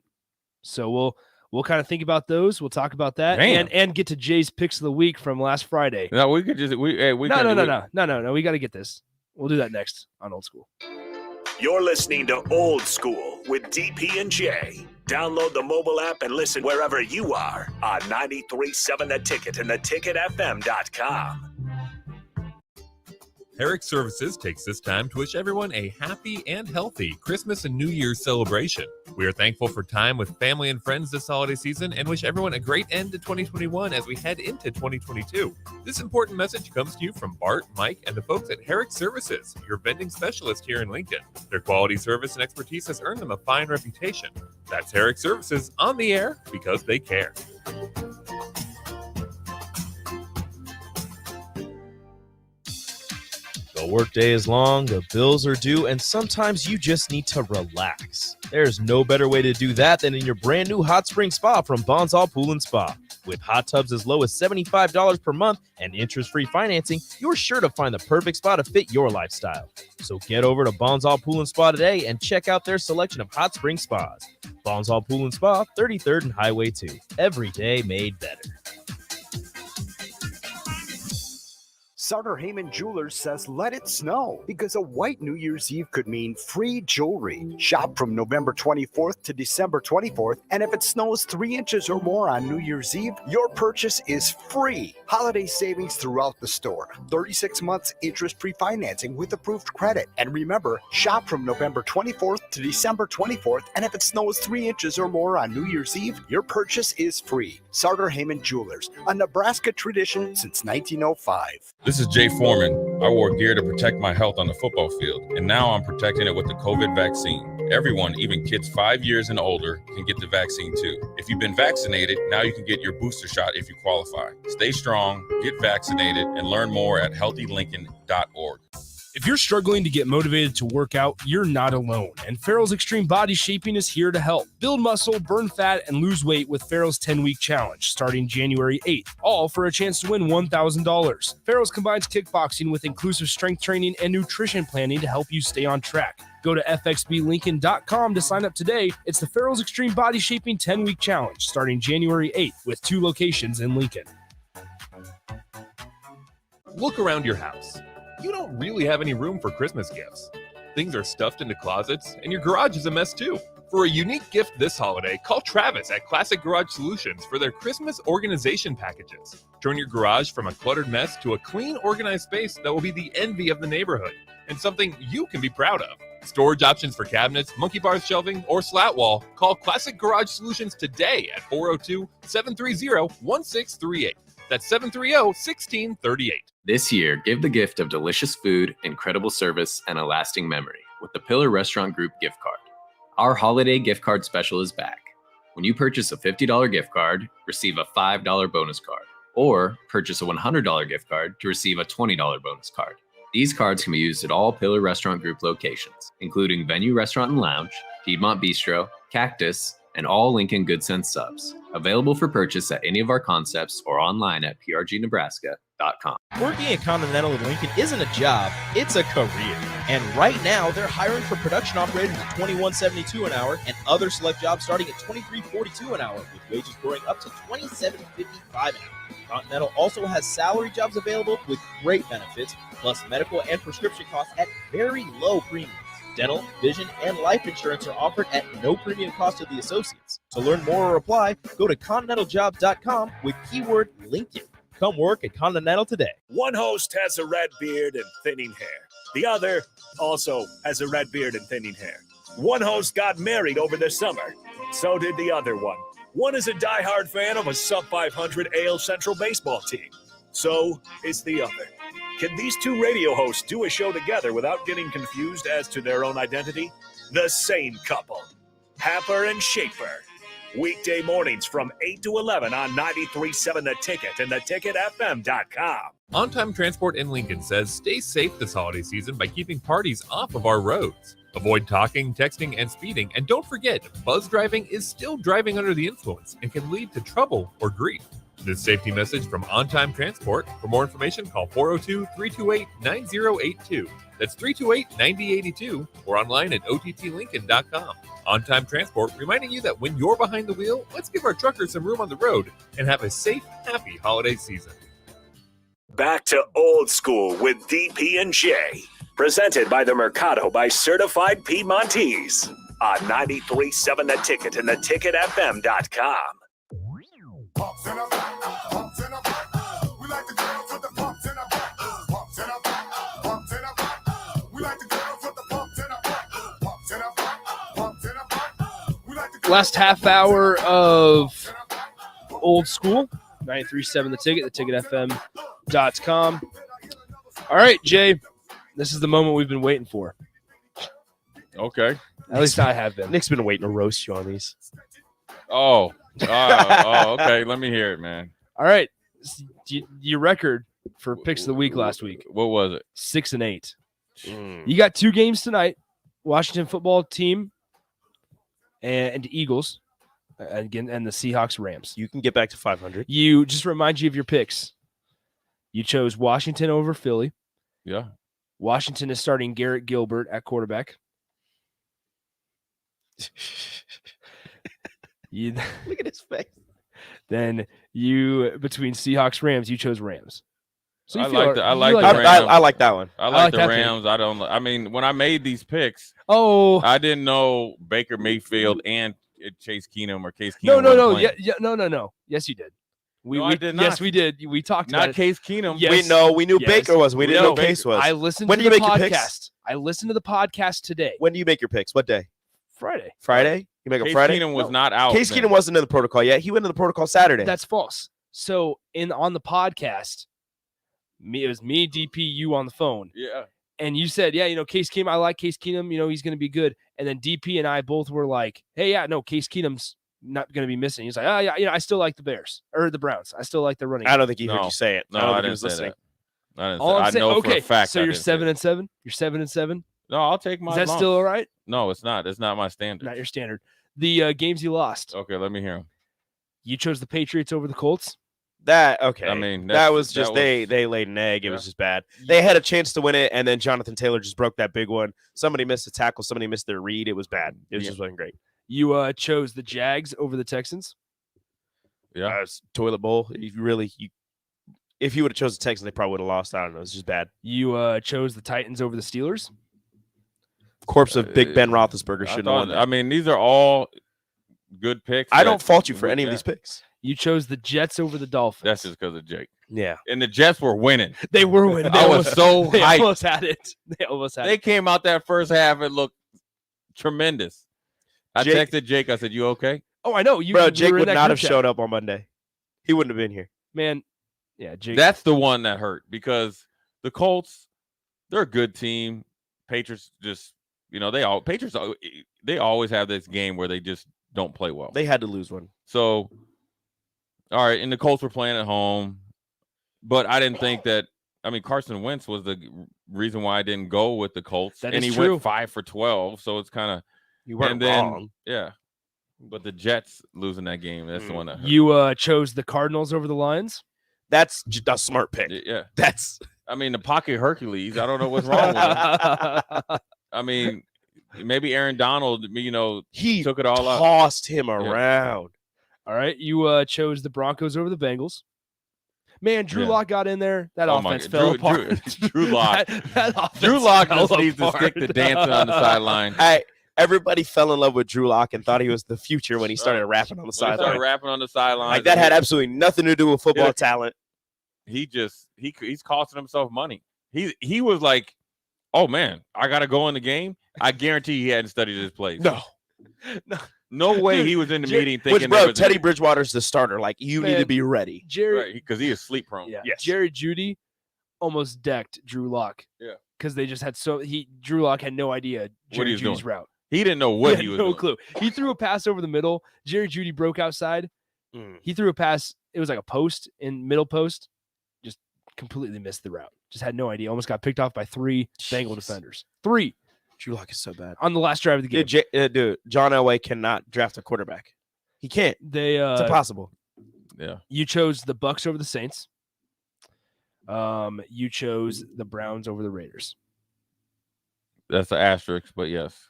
So we'll kind of think about those. We'll talk about that and get to Jay's picks of the week from last Friday.
No, we could just No.
We got to get this. We'll do that next on Old School.
You're listening to Old School with DP and J. Download the mobile app and listen wherever you are on 93.7 The Ticket and theticketfm.com.
Herrick Services takes this time to wish everyone a happy and healthy Christmas and New Year's celebration. We are thankful for time with family and friends this holiday season and wish everyone a great end to 2021 as we head into 2022. This important message comes to you from Bart, Mike, and the folks at Herrick Services, your vending specialist here in Lincoln. Their quality service and expertise has earned them a fine reputation. That's Herrick Services on the air because they care.
The workday is long, the bills are due, and sometimes you just need to relax. There's no better way to do that than in your brand new hot spring spa from Bonsall Pool & Spa. With hot tubs as low as $75 per month and interest-free financing, you're sure to find the perfect spa to fit your lifestyle. So get over to Bonsall Pool & Spa today and check out their selection of hot spring spas. Bonsall Pool & Spa, 33rd and Highway 2. Every day made better.
Sartor Heyman Jewelers says let it snow because a white New Year's Eve could mean free jewelry. Shop from November 24th to December 24th, and if it snows 3 inches or more on New Year's Eve, your purchase is free. Holiday savings throughout the store. 36 months interest-free financing with approved credit. And remember, shop from November 24th to December 24th, and if it snows 3 inches or more on New Year's Eve, your purchase is free. Sartor Heyman Jewelers, a Nebraska tradition since 1905.
This is Jay Foreman. I wore gear to protect my health on the football field, and now I'm protecting it with the COVID vaccine. Everyone, even kids 5 years and older, can get the vaccine too. If you've been vaccinated, now you can get your booster shot if you qualify. Stay strong, get vaccinated, and learn more at healthylincoln.org.
If you're struggling to get motivated to work out, you're not alone, and Farrell's Extreme Body Shaping is here to help. Build muscle, burn fat, and lose weight with Farrell's 10-week challenge starting January 8th, all for a chance to win $1,000. Farrell's combines kickboxing with inclusive strength training and nutrition planning to help you stay on track. Go to fxblincoln.com to sign up today. It's the Farrell's Extreme Body Shaping 10-week challenge starting January 8th with 2 locations in Lincoln.
Look around your house. You don't really have any room for Christmas gifts. Things are stuffed into closets, and your garage is a mess too. For a unique gift this holiday, call Travis at Classic Garage Solutions for their Christmas organization packages. Turn your garage from a cluttered mess to a clean, organized space that will be the envy of the neighborhood and something you can be proud of. Storage options for cabinets, monkey bars shelving, or slat wall. Call Classic Garage Solutions today at 402-730-1638. That's 730-1638.
This year, give the gift of delicious food, incredible service, and a lasting memory with the Pillar Restaurant Group gift card. Our holiday gift card special is back. When you purchase a $50 gift card, receive a $5 bonus card, or purchase a $100 gift card to receive a $20 bonus card. These cards can be used at all Pillar Restaurant Group locations, including Venue Restaurant and Lounge, Piedmont Bistro, Cactus, and all Lincoln Good Sense subs. Available for purchase at any of our concepts or online at prgnebraska.com.
Working at Continental of Lincoln isn't a job, it's a career. And right now, they're hiring for production operators at $21.72 an hour and other select jobs starting at $23.42 an hour, with wages growing up to $27.55 an hour. Continental also has salary jobs available with great benefits, plus medical and prescription costs at very low premiums. Dental, vision, and life insurance are offered at no premium cost to the associates. To learn more or apply, go to continentaljobs.com with keyword Lincoln. Come work at Continental today.
One host has a red beard and thinning hair. The other also has a red beard and thinning hair. One host got married over the summer. So did the other one. One is a diehard fan of a sub-500 AL Central baseball team. So is the other. Can these two radio hosts do a show together without getting confused as to their own identity? The same couple. Happer and Schaefer. Weekday mornings from 8 to 11 on 93.7 The Ticket and theticketfm.com.
On-Time Transport in Lincoln says stay safe this holiday season by keeping parties off of our roads. Avoid talking, texting, and speeding, and don't forget, buzz driving is still driving under the influence and can lead to trouble or grief. This safety message from On Time Transport. For more information, call 402-328-9082. That's 328-9082 or online at ottlincoln.com. On Time Transport, reminding you that when you're behind the wheel, let's give our truckers some room on the road and have a safe, happy holiday season.
Back to Old School with DP and J. Presented by the Mercado by Certified Piedmontese on 93.7 The Ticket and theticketfm.com.
Last half hour of Old School, 93.7 The Ticket, theticketfm.com. All right, Jay, this is the moment we've been waiting for.
Okay.
At least I have been.
Nick's been waiting to roast you on these.
Oh, okay. Let me hear it, man.
All right. Your record for picks of the week last week.
What was it?
6-8. You got 2 games tonight. Washington football team and Eagles, again, and the Seahawks Rams.
You can get back to 500.
You just remind you of your picks. You chose Washington over Philly.
Yeah.
Washington is starting Garrett Gilbert at quarterback.
Look at his face.
Then you, between Seahawks Rams, you chose Rams. So you
I like the Rams.
I like that one.
I like the
that
Rams.
pick.
I mean, when I made these picks,
I
didn't know Baker Mayfield and Chase Keenum or Case Keenum.
No. No. Yes, you did.
I did not.
Yes, we did. We talked about it.
Not Case Keenum.
Yes.
We knew Baker was. We didn't know Case was.
I listened
when
to
do
the
you make
podcast.
your picks?
I listened to the podcast today.
When do you make your picks? What day?
Friday.
You make
Case
it Friday?
Keenum was not out.
Case Keenum wasn't in the protocol yet. He went in the protocol Saturday.
That's false. So on the podcast, it was me, DP, you on the phone.
Yeah.
And you said, Case Keenum, I like Case Keenum, he's going to be good. And then DP and I both were like, hey, Case Keenum's not going to be missing. He's like, I still like the Bears or the Browns. I still like the running.
I don't think he heard you say it.
No, I didn't say that.
I
know for a fact.
So you're 7-7. You're 7-7.
No, I'll take my.
Is that still all right?
No, it's not. It's not my standard.
Not your standard. The games you lost.
Okay, let me hear them.
You chose the Patriots over the Colts.
Okay.
I mean,
that was just they laid an egg. It was just bad. They had a chance to win it, and then Jonathan Taylor just broke that big one. Somebody missed a tackle. Somebody missed their read. It was bad. It just wasn't great.
You chose the Jags over the Texans.
Yeah,
toilet bowl. If you would have chosen the Texans, they probably would have lost. I don't know. It's just bad.
You chose the Titans over the Steelers.
Corpse of Big Ben Roethlisberger shouldn't have won that.
I mean, these are all good picks.
I don't fault you for any of these picks.
You chose the Jets over the Dolphins.
That's just because of Jake.
Yeah.
And the Jets were winning.
They were winning.
I was so
They
hyped.
almost had it.
They came out that first half and looked tremendous. I texted Jake. I said, "You okay?"
Oh, I know.
Jake would not have showed up on Monday. He wouldn't have been here.
Man, yeah, Jake.
That's the one that hurt because the Colts, they're a good team. Patriots just, they always have this game where they just don't play well.
They had to lose one.
So, all right, and the Colts were playing at home, but I didn't think that. I mean, Carson Wentz was the reason why I didn't go with the Colts, and he went 5 for 12. So it's kind of
you weren't wrong.
Yeah, but the Jets losing that game, that's the one that hurt.
You chose the Cardinals over the Lions.
That's just a smart pick.
Yeah,
that's.
I mean, the pocket Hercules. I don't know what's wrong with him. I mean, maybe Aaron Donald. He took it all out.
Tossed him around.
All right, you chose the Broncos over the Bengals. Man, Drew Lock got in there. That offense fell apart.
Drew Lock. Drew Lock just needs to stick to dancing on the sideline.
Everybody fell in love with Drew Lock and thought he was the future when he started rapping on the sideline.
Started rapping on the sideline.
Like that had absolutely nothing to do with football talent.
He's costing himself money. He was like, oh man, I gotta go in the game. I guarantee he hadn't studied his plays. No way he was in the meeting thinking.
Teddy Bridgewater's the starter. Like you need to be ready.
Jerry,
because he is sleep prone.
Yeah. Yes. Jerry Jeudy almost decked Drew Lock.
Yeah.
Because they just had Drew Lock had no idea Jerry Judy's route.
He didn't know what he was doing.
No clue. He threw a pass over the middle. Jerry Jeudy broke outside. He threw a pass. It was like a post in middle post. Just completely missed the route. Just had no idea. Almost got picked off by 3 Bengal defenders. 3.
Drew Lock is so bad.
On the last drive of the game.
Dude, John Elway cannot draft a quarterback. He can't.
It's
impossible.
Yeah.
You chose the Bucks over the Saints. You chose the Browns over the Raiders.
That's an asterisk, but yes.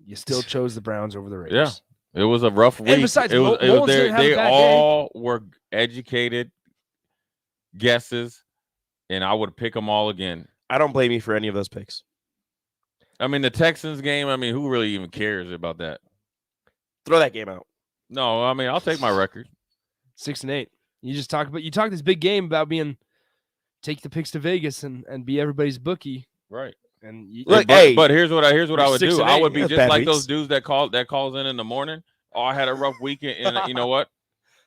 You still chose the Browns over the Raiders.
Yeah. It was a rough week.
And besides,
Mullins
didn't have a
they
bad
all were educated guesses, and I would pick them all again.
I don't blame you for any of those picks.
I mean, the Texans game, I mean, who really even cares about that?
Throw that game out.
No, I mean, I'll take my record.
6-8. You talk this big game about take the picks to Vegas and be everybody's bookie.
Right.
And
but here's what I would do. I would be just like
weeks.
those dudes that calls in the morning. Oh, I had a rough weekend, and you know what?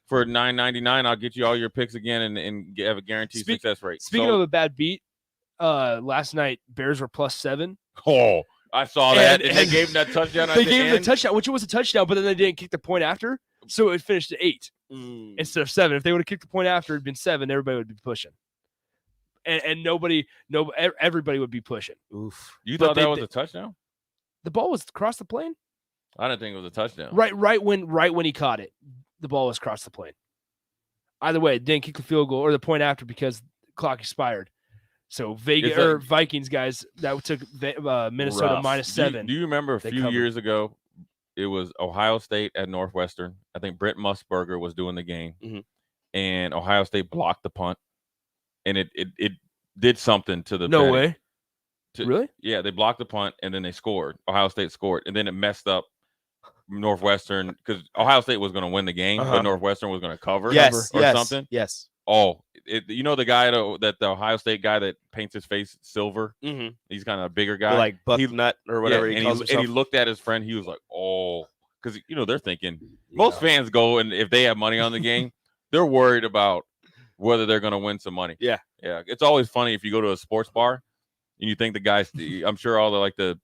For $9.99, I'll get you all your picks again and have a guaranteed success rate.
Speaking of a bad beat, last night Bears were +7.
Oh, I saw that, and they gave him that touchdown.
They gave him the touchdown, which was a touchdown, but then they didn't kick the point after, so it finished at 8 instead of 7. If they would have kicked the point after, it'd been 7. Everybody would be pushing. And everybody would be pushing.
Oof!
You thought that was a touchdown?
The ball was across the plane.
I didn't think it was a touchdown.
Right when he caught it, the ball was across the plane. Either way, it didn't kick the field goal or the point after because the clock expired. So Vikings guys that took Minnesota
Rough.
-7.
Do you remember a few years ago? It was Ohio State at Northwestern. I think Brent Musburger was doing the game, and Ohio State blocked the punt. And it did something to the
no way. Really?
Yeah, they blocked the punt and then they scored. Ohio State scored, and then it messed up Northwestern because Ohio State was going to win the game, but Northwestern was going to cover something.
Yes.
Oh, you know the guy the Ohio State guy that paints his face silver. He's kind of a bigger guy,
like Bucknut or whatever.
Yeah, and he looked at his friend. He was like, "Oh," because they're thinking most fans go, and if they have money on the game, they're worried about whether they're going to win some money.
Yeah.
It's always funny if you go to a sports bar and you think the guys. I'm sure all the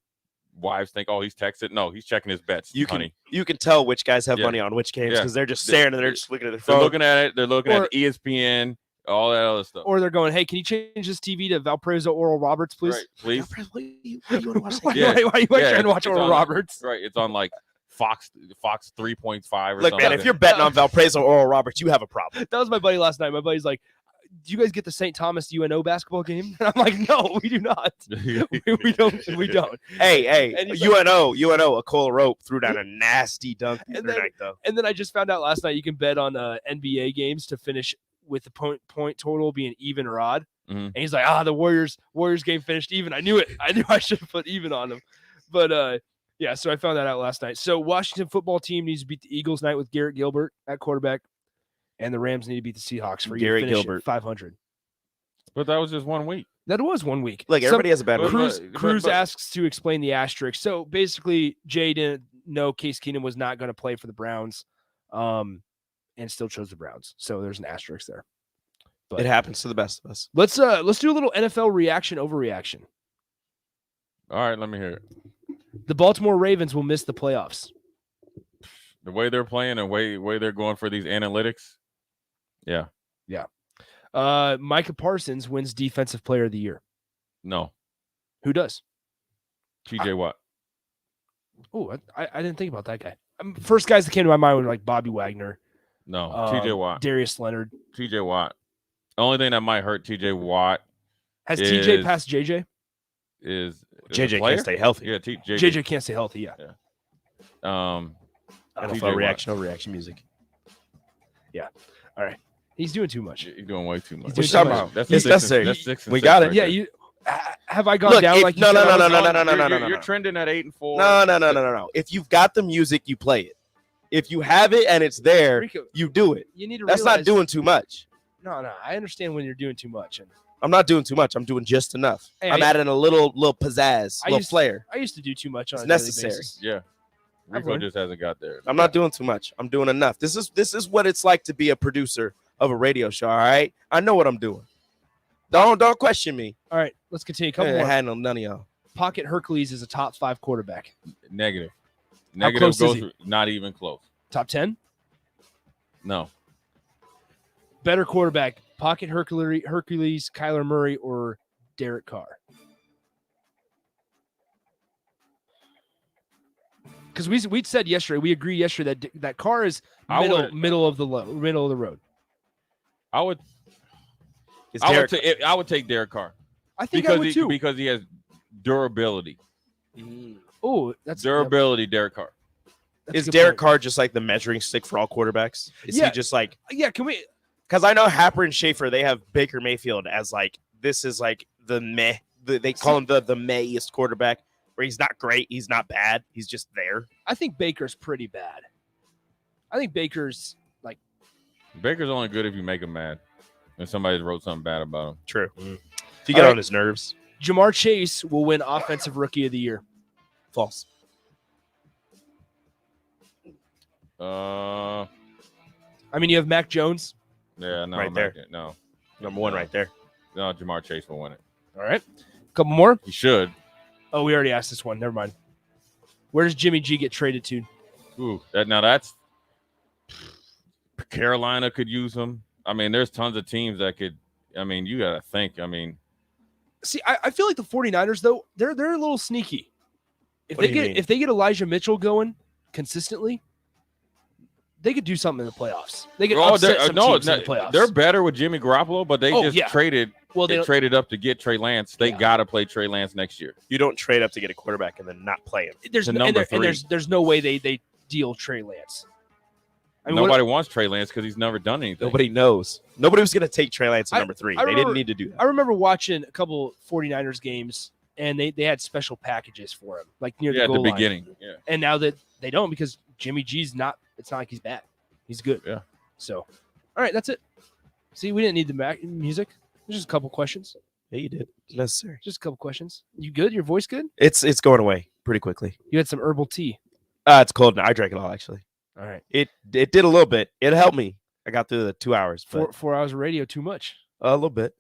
wives think, "Oh, he's texting." No, he's checking his bets.
You can tell which guys have money on which games because they're just staring and they're just looking at their phone.
They're looking at it. They're looking at ESPN, all that other stuff.
Or they're going, "Hey, can you change this TV to Valparaiso Oral Roberts, please?"
Right, please.
What do you want to watch?
Why are you trying to watch Oral Roberts?
Right. It's on Fox 3.5 or
Look,
something.
man, if you're betting on Valparaiso Oral Roberts, you have a problem.
That was my buddy last night. My buddy's like, "Do you guys get the St. Thomas UNO basketball game?" And I'm like, "No, we do not. we don't.
Hey, UNO, Akola Rope threw down a nasty dunk night, though.
And then I just found out last night you can bet on NBA games to finish with the point total being even or odd. And he's like, the Warriors game finished even. I knew it. I knew I should have put even on them. But yeah, so I found that out last night. So Washington football team needs to beat the Eagles tonight with Garrett Gilbert at quarterback. And the Rams need to beat the Seahawks for
Garrett Gilbert
500.
But that was just 1 week.
That was 1 week.
Like everybody has a bad
week. Cruz asks to explain the asterisk. So basically, Jay didn't know Case Keenum was not going to play for the Browns, and still chose the Browns. So there's an asterisk there. But
it happens to the best of us.
Let's do a little NFL reaction overreaction.
All right, let me hear it.
The Baltimore Ravens will miss the playoffs.
The way they're playing and way they're going for these analytics. Yeah.
Micah Parsons wins Defensive Player of the Year.
No.
Who does?
TJ Watt.
Oh, I didn't think about that guy. First guys that came to my mind were like Bobby Wagner.
No, TJ Watt.
Darius Leonard.
TJ Watt. The only thing that might hurt TJ Watt
has TJ passed JJ?
Is
JJ can't stay healthy.
Yeah,
JJ can't stay healthy. Yeah.
NFL reaction music.
Yeah. All right. He's doing too much.
He's doing way too much.
What you talking about? It's necessary.
That's 6 and
we
6
got it.
right
Yeah.
there.
You have I gone down like you
no,
said?
No.
You're trending at 8-4.
No. If you've got the music, you play it. If you have it and it's there,
Rico,
you do it.
You need to
That's not doing too much.
No. I understand when you're doing too much. And
I'm not doing too much. I'm doing just enough.
Hey,
I'm adding a little pizzazz, little flair.
I used to do too much on
it's
a daily
necessary.
basis.
Yeah. Rico just hasn't got there.
I'm not doing too much. I'm doing enough. This is what it's like to be a producer of a radio show. All right, I know what I'm doing. Don't question me.
All right, let's continue. Couple more.
Handle none of y'all.
Pocket Hercules is a top 5 quarterback.
Negative.
How close is he?
Not even close.
Top 10?
No.
Better quarterback: Pocket Hercules, Kyler Murray, or Derek Carr? because we said yesterday, we agreed yesterday that Carr is middle of the road.
I would take Derek Carr.
I think I would too.
Because he has durability.
Oh, that's
durability, Derek Carr.
Is Derek Carr just like the measuring stick for all quarterbacks? Is he just like
can we?
Because I know Happer and Schaefer, they have Baker Mayfield as like this is like the meh. They call him the Mayiest quarterback, where he's not great, he's not bad, he's just there.
I think Baker's pretty bad. I think Baker's
only good if you make him mad, and somebody wrote something bad about him.
True. If you get on his nerves.
Jamar Chase will win Offensive Rookie of the Year.
False.
I mean, you have Mac Jones.
Yeah, no,
right there.
No,
number one right there.
No, Jamar Chase will win it.
All right, a couple more.
He should.
Oh, we already asked this one. Never mind. Where does Jimmy G get traded to?
Ooh, that's Carolina could use him. I mean, there's tons of teams that could. I mean, you got to think. I mean,
see, I feel like the 49ers though they're a little sneaky. If they get Elijah Mitchell going consistently, they could do something in the playoffs. They could upset some teams in the playoffs.
They're better with Jimmy Garoppolo, but they traded.
Well,
they traded up to get Trey Lance. They got to play Trey Lance next year.
You don't trade up to get a quarterback and then not play him.
There's no way they deal Trey Lance.
I mean, nobody wants Trey Lance because he's never done anything.
Nobody knows. Nobody was going to take Trey Lance at number 3. They didn't need to do that.
I remember watching a couple 49ers games, and they had special packages for him, like near the goal line.
At the beginning. Yeah.
And now that they don't, because Jimmy G's not. It's not like he's bad. He's good.
Yeah.
So, all right, that's it. See, we didn't need the music. There's just a couple questions.
Yeah, you did. It's necessary.
Just a couple questions. You good? Your voice good?
It's going away pretty quickly.
You had some herbal tea.
It's cold now. I drank it all actually.
All right.
It did a little bit. It helped me. I got through the 2 hours. But
4 hours of radio too much.
A little bit.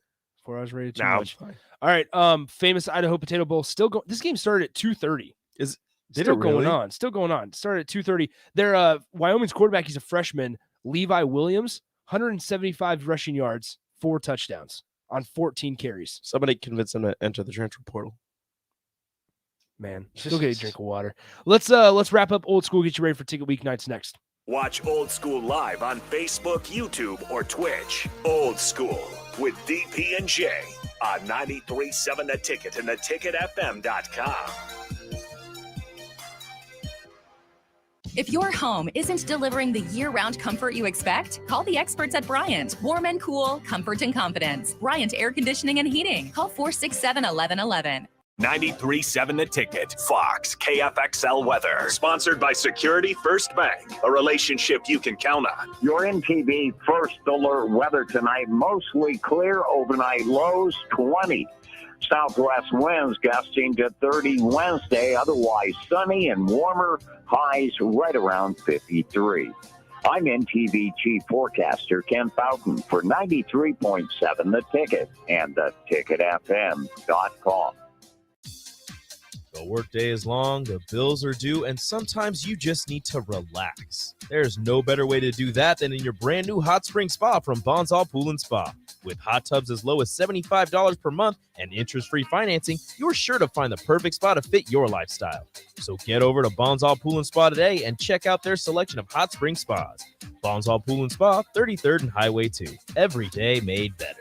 4 hours of radio too much. All right. Famous Idaho Potato Bowl still going. This game started at 2:30. Still going on. Still going on. Started at 2:30. They're Wyoming's quarterback. He's a freshman. Levi Williams, 175 rushing yards, 4 touchdowns on 14 carries.
Somebody convinced him to enter the transfer portal.
Man, still get a drink of water. Let's wrap up Old School. Get you ready for ticket weeknights next.
Watch Old School live on Facebook, YouTube, or Twitch. Old School with DP and J on 93.7 The Ticket and theticketfm.com.
If your home isn't delivering the year-round comfort you expect, call the experts at Bryant. Warm and cool, comfort and confidence. Bryant Air Conditioning and Heating. Call 467-1111.
93.7 The Ticket. Fox KFXL weather. Sponsored by Security First Bank. A relationship you can count on.
Your NTV first alert weather tonight. Mostly clear. Overnight lows 20. Southwest winds gusting to 30 Wednesday. Otherwise sunny and warmer. Highs right around 53. I'm NTV Chief Forecaster Ken Fountain for 93.7 The Ticket and theticketfm.com.
The workday is long, the bills are due, and sometimes you just need to relax. There's no better way to do that than in your brand new hot spring spa from Bonzal Pool & Spa. With hot tubs as low as $75 per month and interest-free financing, you're sure to find the perfect spa to fit your lifestyle. So get over to Bonzal Pool & Spa today and check out their selection of hot spring spas. Bonzal Pool & Spa, 33rd and Highway 2. Every day made better.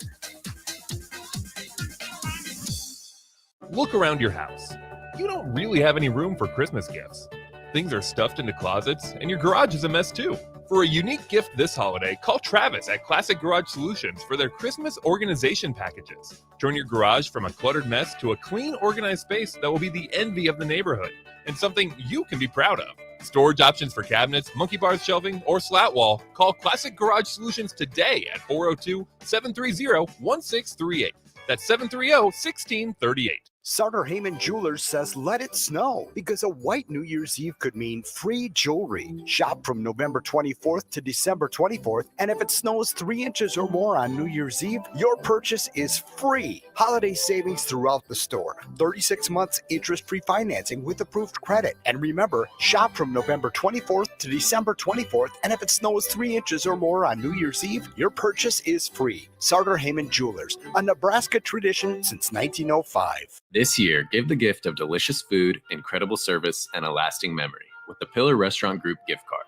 Look around your house. You don't really have any room for Christmas gifts. Things are stuffed into closets, and your garage is a mess too. For a unique gift this holiday, call Travis at Classic Garage Solutions for their Christmas organization packages. Turn your garage from a cluttered mess to a clean, organized space that will be the envy of the neighborhood and something you can be proud of. Storage options for cabinets, monkey bars shelving, or slat wall. Call Classic Garage Solutions today at 402-730-1638. That's 730-1638.
Sartor Heyman Jewelers says let it snow because a white New Year's Eve could mean free jewelry. Shop from November 24th to December 24th, and if it snows 3 inches or more on New Year's Eve, your purchase is free. Holiday savings throughout the store. 36 months interest-free financing with approved credit. And remember, shop from November 24th to December 24th, and if it snows 3 inches or more on New Year's Eve, your purchase is free. Sartor Heyman Jewelers, a Nebraska tradition since 1905.
This year, give the gift of delicious food, incredible service, and a lasting memory with the Pillar Restaurant Group gift card.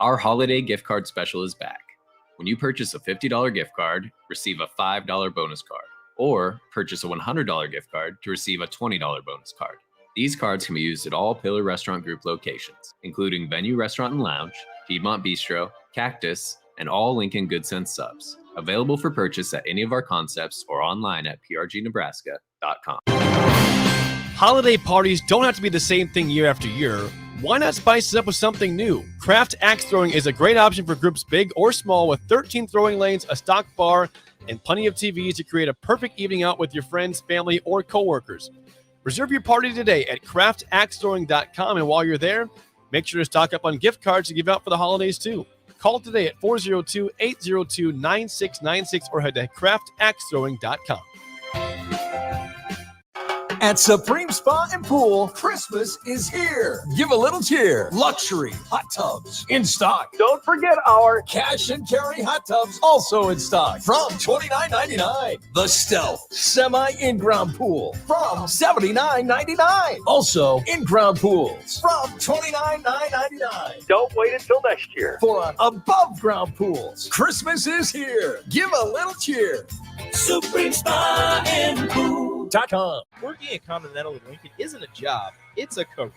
Our holiday gift card special is back. When you purchase a $50 gift card, receive a $5 bonus card, or purchase a $100 gift card to receive a $20 bonus card. These cards can be used at all Pillar Restaurant Group locations, including Venue Restaurant and Lounge, Piedmont Bistro, Cactus, and all Lincoln Good Sense subs. Available for purchase at any of our concepts or online at prgnebraska.com.
Holiday parties don't have to be the same thing year after year. Why not spice it up with something new? Craft Axe Throwing is a great option for groups big or small with 13 throwing lanes, a stock bar, and plenty of TVs to create a perfect evening out with your friends, family, or coworkers. Reserve your party today at craftaxethrowing.com, and while you're there, make sure to stock up on gift cards to give out for the holidays too. Call today at 402-802-9696 or head to craftaxethrowing.com.
At Supreme Spa and Pool, Christmas is here. Give a little cheer. Luxury hot tubs in stock. Don't forget our cash and carry hot tubs also in stock from $29.99. The Stealth Semi In-Ground Pool from $79.99. Also in-ground pools from $29.99. Don't wait until next year for above ground pools. Christmas is here. Give a little cheer. Supreme Spa and Pool.com.
Working at Continental in Lincoln isn't a job, it's a career.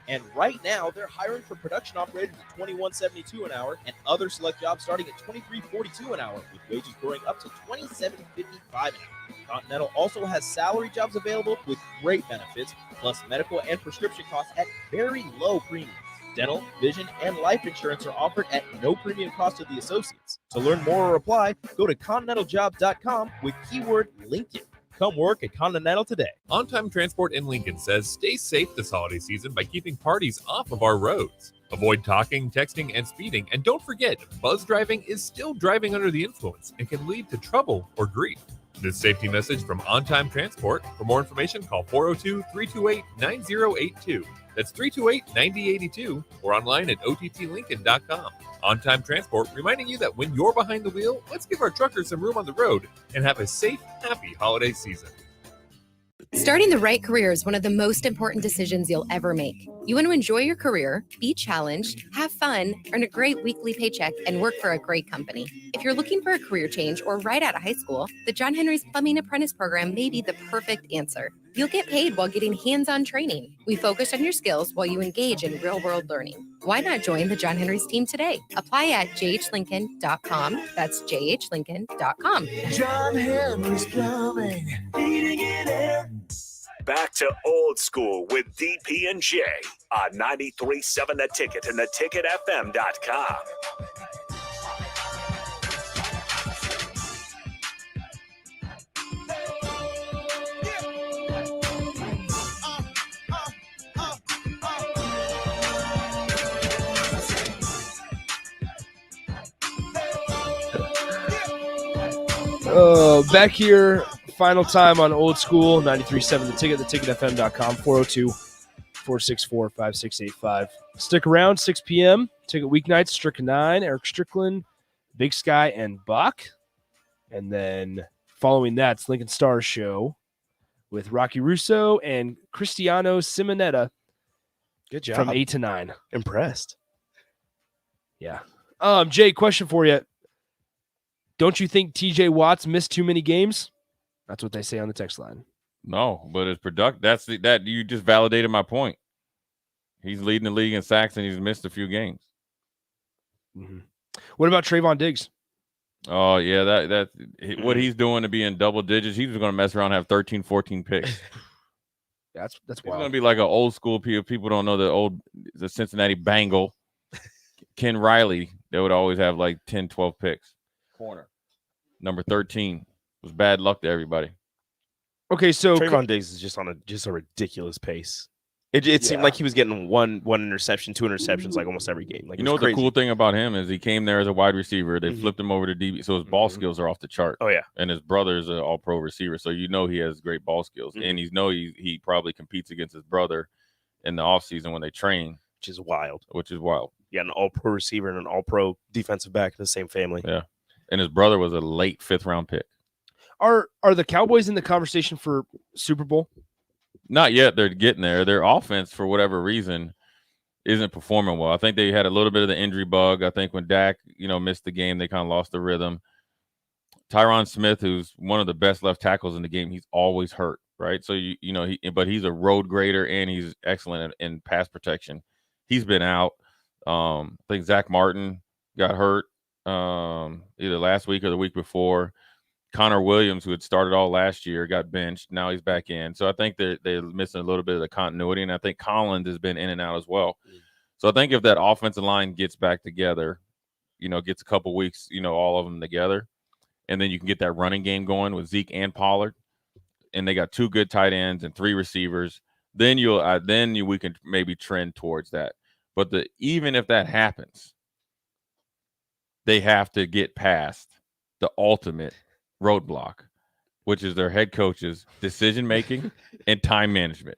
And right now, they're hiring for production operators at $21.72 an hour and other select jobs starting at $23.42 an hour, with wages growing up to $27.55 an hour. Continental also has salary jobs available with great benefits, plus medical and prescription costs at very low premiums. Dental, vision, and life insurance are offered at no premium cost to the associates. To learn more or apply, go to continentaljobs.com with keyword Lincoln. Come work at Continental today.
On Time Transport in Lincoln says stay safe this holiday season by keeping parties off of our roads. Avoid talking, texting, and speeding. And don't forget, buzz driving is still driving under the influence and can lead to trouble or grief. This safety message from On Time Transport. For more information, call 402-328-9082. That's 328-9082 or online at ottlincoln.com. On Time Transport, reminding you that when you're behind the wheel, let's give our truckers some room on the road and have a safe, happy holiday season.
Starting the right career is one of the most important decisions you'll ever make. You want to enjoy your career, be challenged, have fun, earn a great weekly paycheck, and work for a great company. If you're looking for a career change or right out of high school, the John Henry's Plumbing Apprentice Program may be the perfect answer. You'll get paid while getting hands-on training. We focus on your skills while you engage in real-world learning. Why not join the John Henry's team today? Apply at jhlincoln.com. That's jhlincoln.com.
John Henry's Plumbing, heating and air.
Back to old school with DP and J on 93.7 The Ticket and theticketfm.com.
Back here, final time on Old School, 93.7 The Ticket, theticketfm.com, 402-464-5685. Stick around, 6 p.m. Ticket weeknights, Strickland 9, Eric Strickland, Big Sky, and Buck. And then following that, it's Lincoln Stars Show with Rocky Russo and Cristiano Simonetta.
Good job.
From 8 to 9.
Impressed.
Yeah. Jay, question for you. Don't you think TJ Watts missed too many games? That's what they say on the text line.
No, but it's that you just validated my point. He's leading the league in sacks and he's missed a few games.
Mm-hmm. What about Trayvon Diggs?
Oh, yeah, what he's doing to be in double digits, he's going to mess around and have 13, 14 picks.
That's wild.
It's going to be like an old school people don't know the Cincinnati Bengal, Ken Riley, they would always have like 10, 12 picks. Corner. Number 13 was bad luck to everybody.
Okay, so
Trayvon Diggs is just on a ridiculous pace. It seemed like he was getting one interception, 2 interceptions like almost every game. Like,
you know what the cool thing about him is he came there as a wide receiver. They flipped him over to DB, so his ball skills are off the chart.
Oh, yeah.
And his brother's an all-pro receiver, so you know he has great ball skills. And he probably competes against his brother in the offseason when they train.
Which is wild.
Yeah,
an all-pro receiver and an all-pro defensive back in the same family.
Yeah. And his brother was a late 5th-round pick.
Are the Cowboys in the conversation for Super Bowl?
Not yet. They're getting there. Their offense, for whatever reason, isn't performing well. I think they had a little bit of the injury bug. I think when Dak, missed the game, they kind of lost the rhythm. Tyron Smith, who's one of the best left tackles in the game, he's always hurt, right? So but he's a road grader and he's excellent in pass protection. He's been out. I think Zach Martin got hurt either last week or the week before. Connor Williams, who had started all last year, got benched. Now he's back in. So I think they're missing a little bit of the continuity, and I think Collins has been in and out as well. So I think if that offensive line gets back together, gets a couple weeks, all of them together, and then you can get that running game going with Zeke and Pollard, and they got 2 good tight ends and 3 receivers, then we can maybe trend towards that. But even if that happens, they have to get past the ultimate roadblock, which is their head coach's decision making and time management,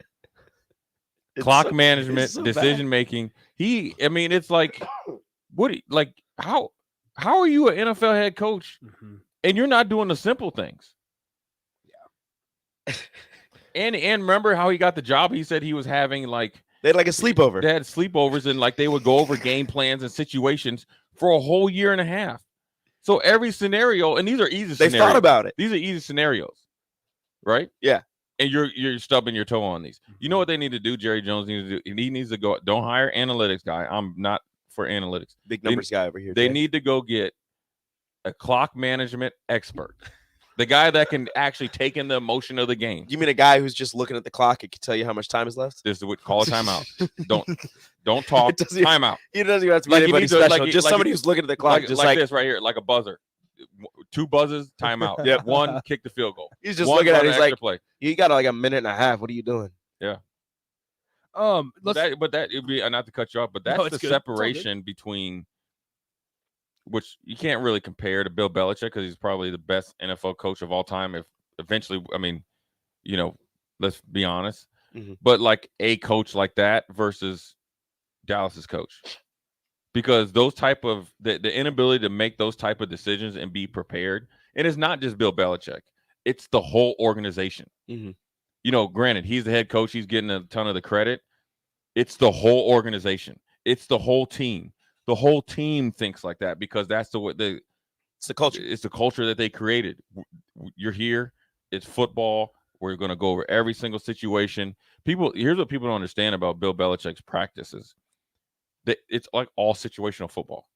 clock management, decision making. It's like, how are you an NFL head coach and you're not doing the simple things? Yeah. and remember how he got the job? He said he was having
they had a sleepover.
They had sleepovers and they would go over game plans and situations for a whole year and a half. So every scenario, and these are easy scenarios.
They thought about it.
These are easy scenarios, right?
Yeah.
And you're stubbing your toe on these. You know what they need to do? Jerry Jones needs to do. He needs to go. Don't hire analytics guy. I'm not for analytics.
Big numbers guy over here.
They need to go get a clock management expert. The guy that can actually take in the emotion of the game.
You mean a guy who's just looking at the clock and can tell you how much time is left?
This is what call a timeout. Don't talk. Timeout.
He doesn't even have to be anybody special. Just somebody who's looking at the clock, just
like this right here, like a buzzer. 2 buzzes, timeout.
Yep.
1, kick the field goal.
He's just looking at it. He's like,
play.
You got a minute and a half. What are you doing?
Yeah.
But
that would be not to cut you off, but that's the separation between, which you can't really compare to Bill Belichick because he's probably the best NFL coach of all time. If eventually, let's be honest. But a coach like that versus Dallas's coach, because those type of the inability to make those type of decisions and be prepared, and it's not just Bill Belichick, it's the whole organization. Granted, he's the head coach, he's getting a ton of the credit. It's the whole organization. It's the whole team. The whole team thinks like that because that's it's the culture. It's the culture that they created. You're here. It's football. We're going to go over every single situation. Here's what people don't understand about Bill Belichick's practices. It's like all situational football.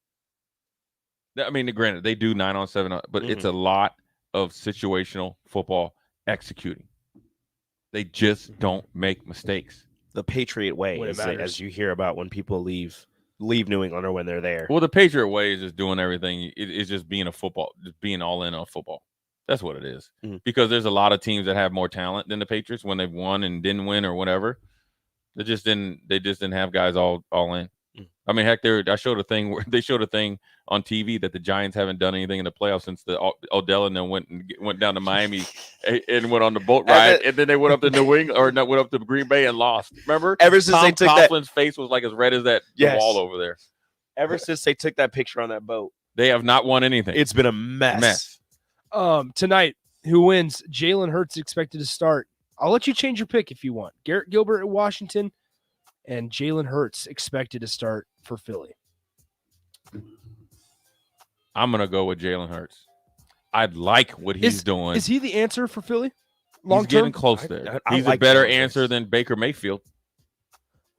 Granted, they do 9-on-7, but it's a lot of situational football executing. They just don't make mistakes.
The Patriot way, as you hear about when people leave New England or when they're there.
Well, the Patriot way is just doing everything. It's just being just being all in on football. That's what it is. Because there's a lot of teams that have more talent than the Patriots when they've won and didn't win or whatever. They just didn't have guys all in. Heck, they showed a thing on TV that the Giants haven't done anything in the playoffs since the Odell and then went down to Miami and went on the boat ride, and then they went up to New England or went up to Green Bay and lost. Remember?
Ever since they took
Coughlin's face was as red as that wall over there.
Ever since they took that picture on that boat,
they have not won anything.
It's been a mess.
Tonight, who wins? Jalen Hurts expected to start. I'll let you change your pick if you want. Garrett Gilbert at Washington and Jalen Hurts expected to start for Philly.
I'm going to go with Jalen Hurts. I like what he's doing.
Is he the answer for Philly?
He's getting close there. He's a better answer than Baker Mayfield.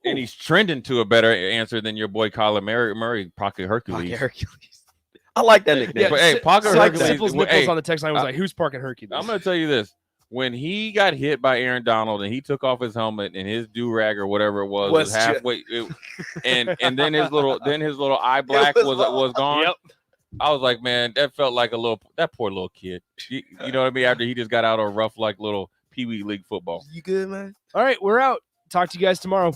And he's trending to a better answer than your boy Kyler Murray, Pocket Hercules.
I like that nickname.
Yeah,
but hey, Pocket Hercules.
Simple's nipples on the text line was like, who's Pocket Hercules?
I'm going to tell you this. When he got hit by Aaron Donald and he took off his helmet and his do-rag or whatever it was halfway, and then his little eye black was gone.
Yep.
I was like, man, that felt like that poor little kid. You know what I mean? After he just got out of rough little Pee Wee League football.
You good, man?
All right, we're out. Talk to you guys tomorrow.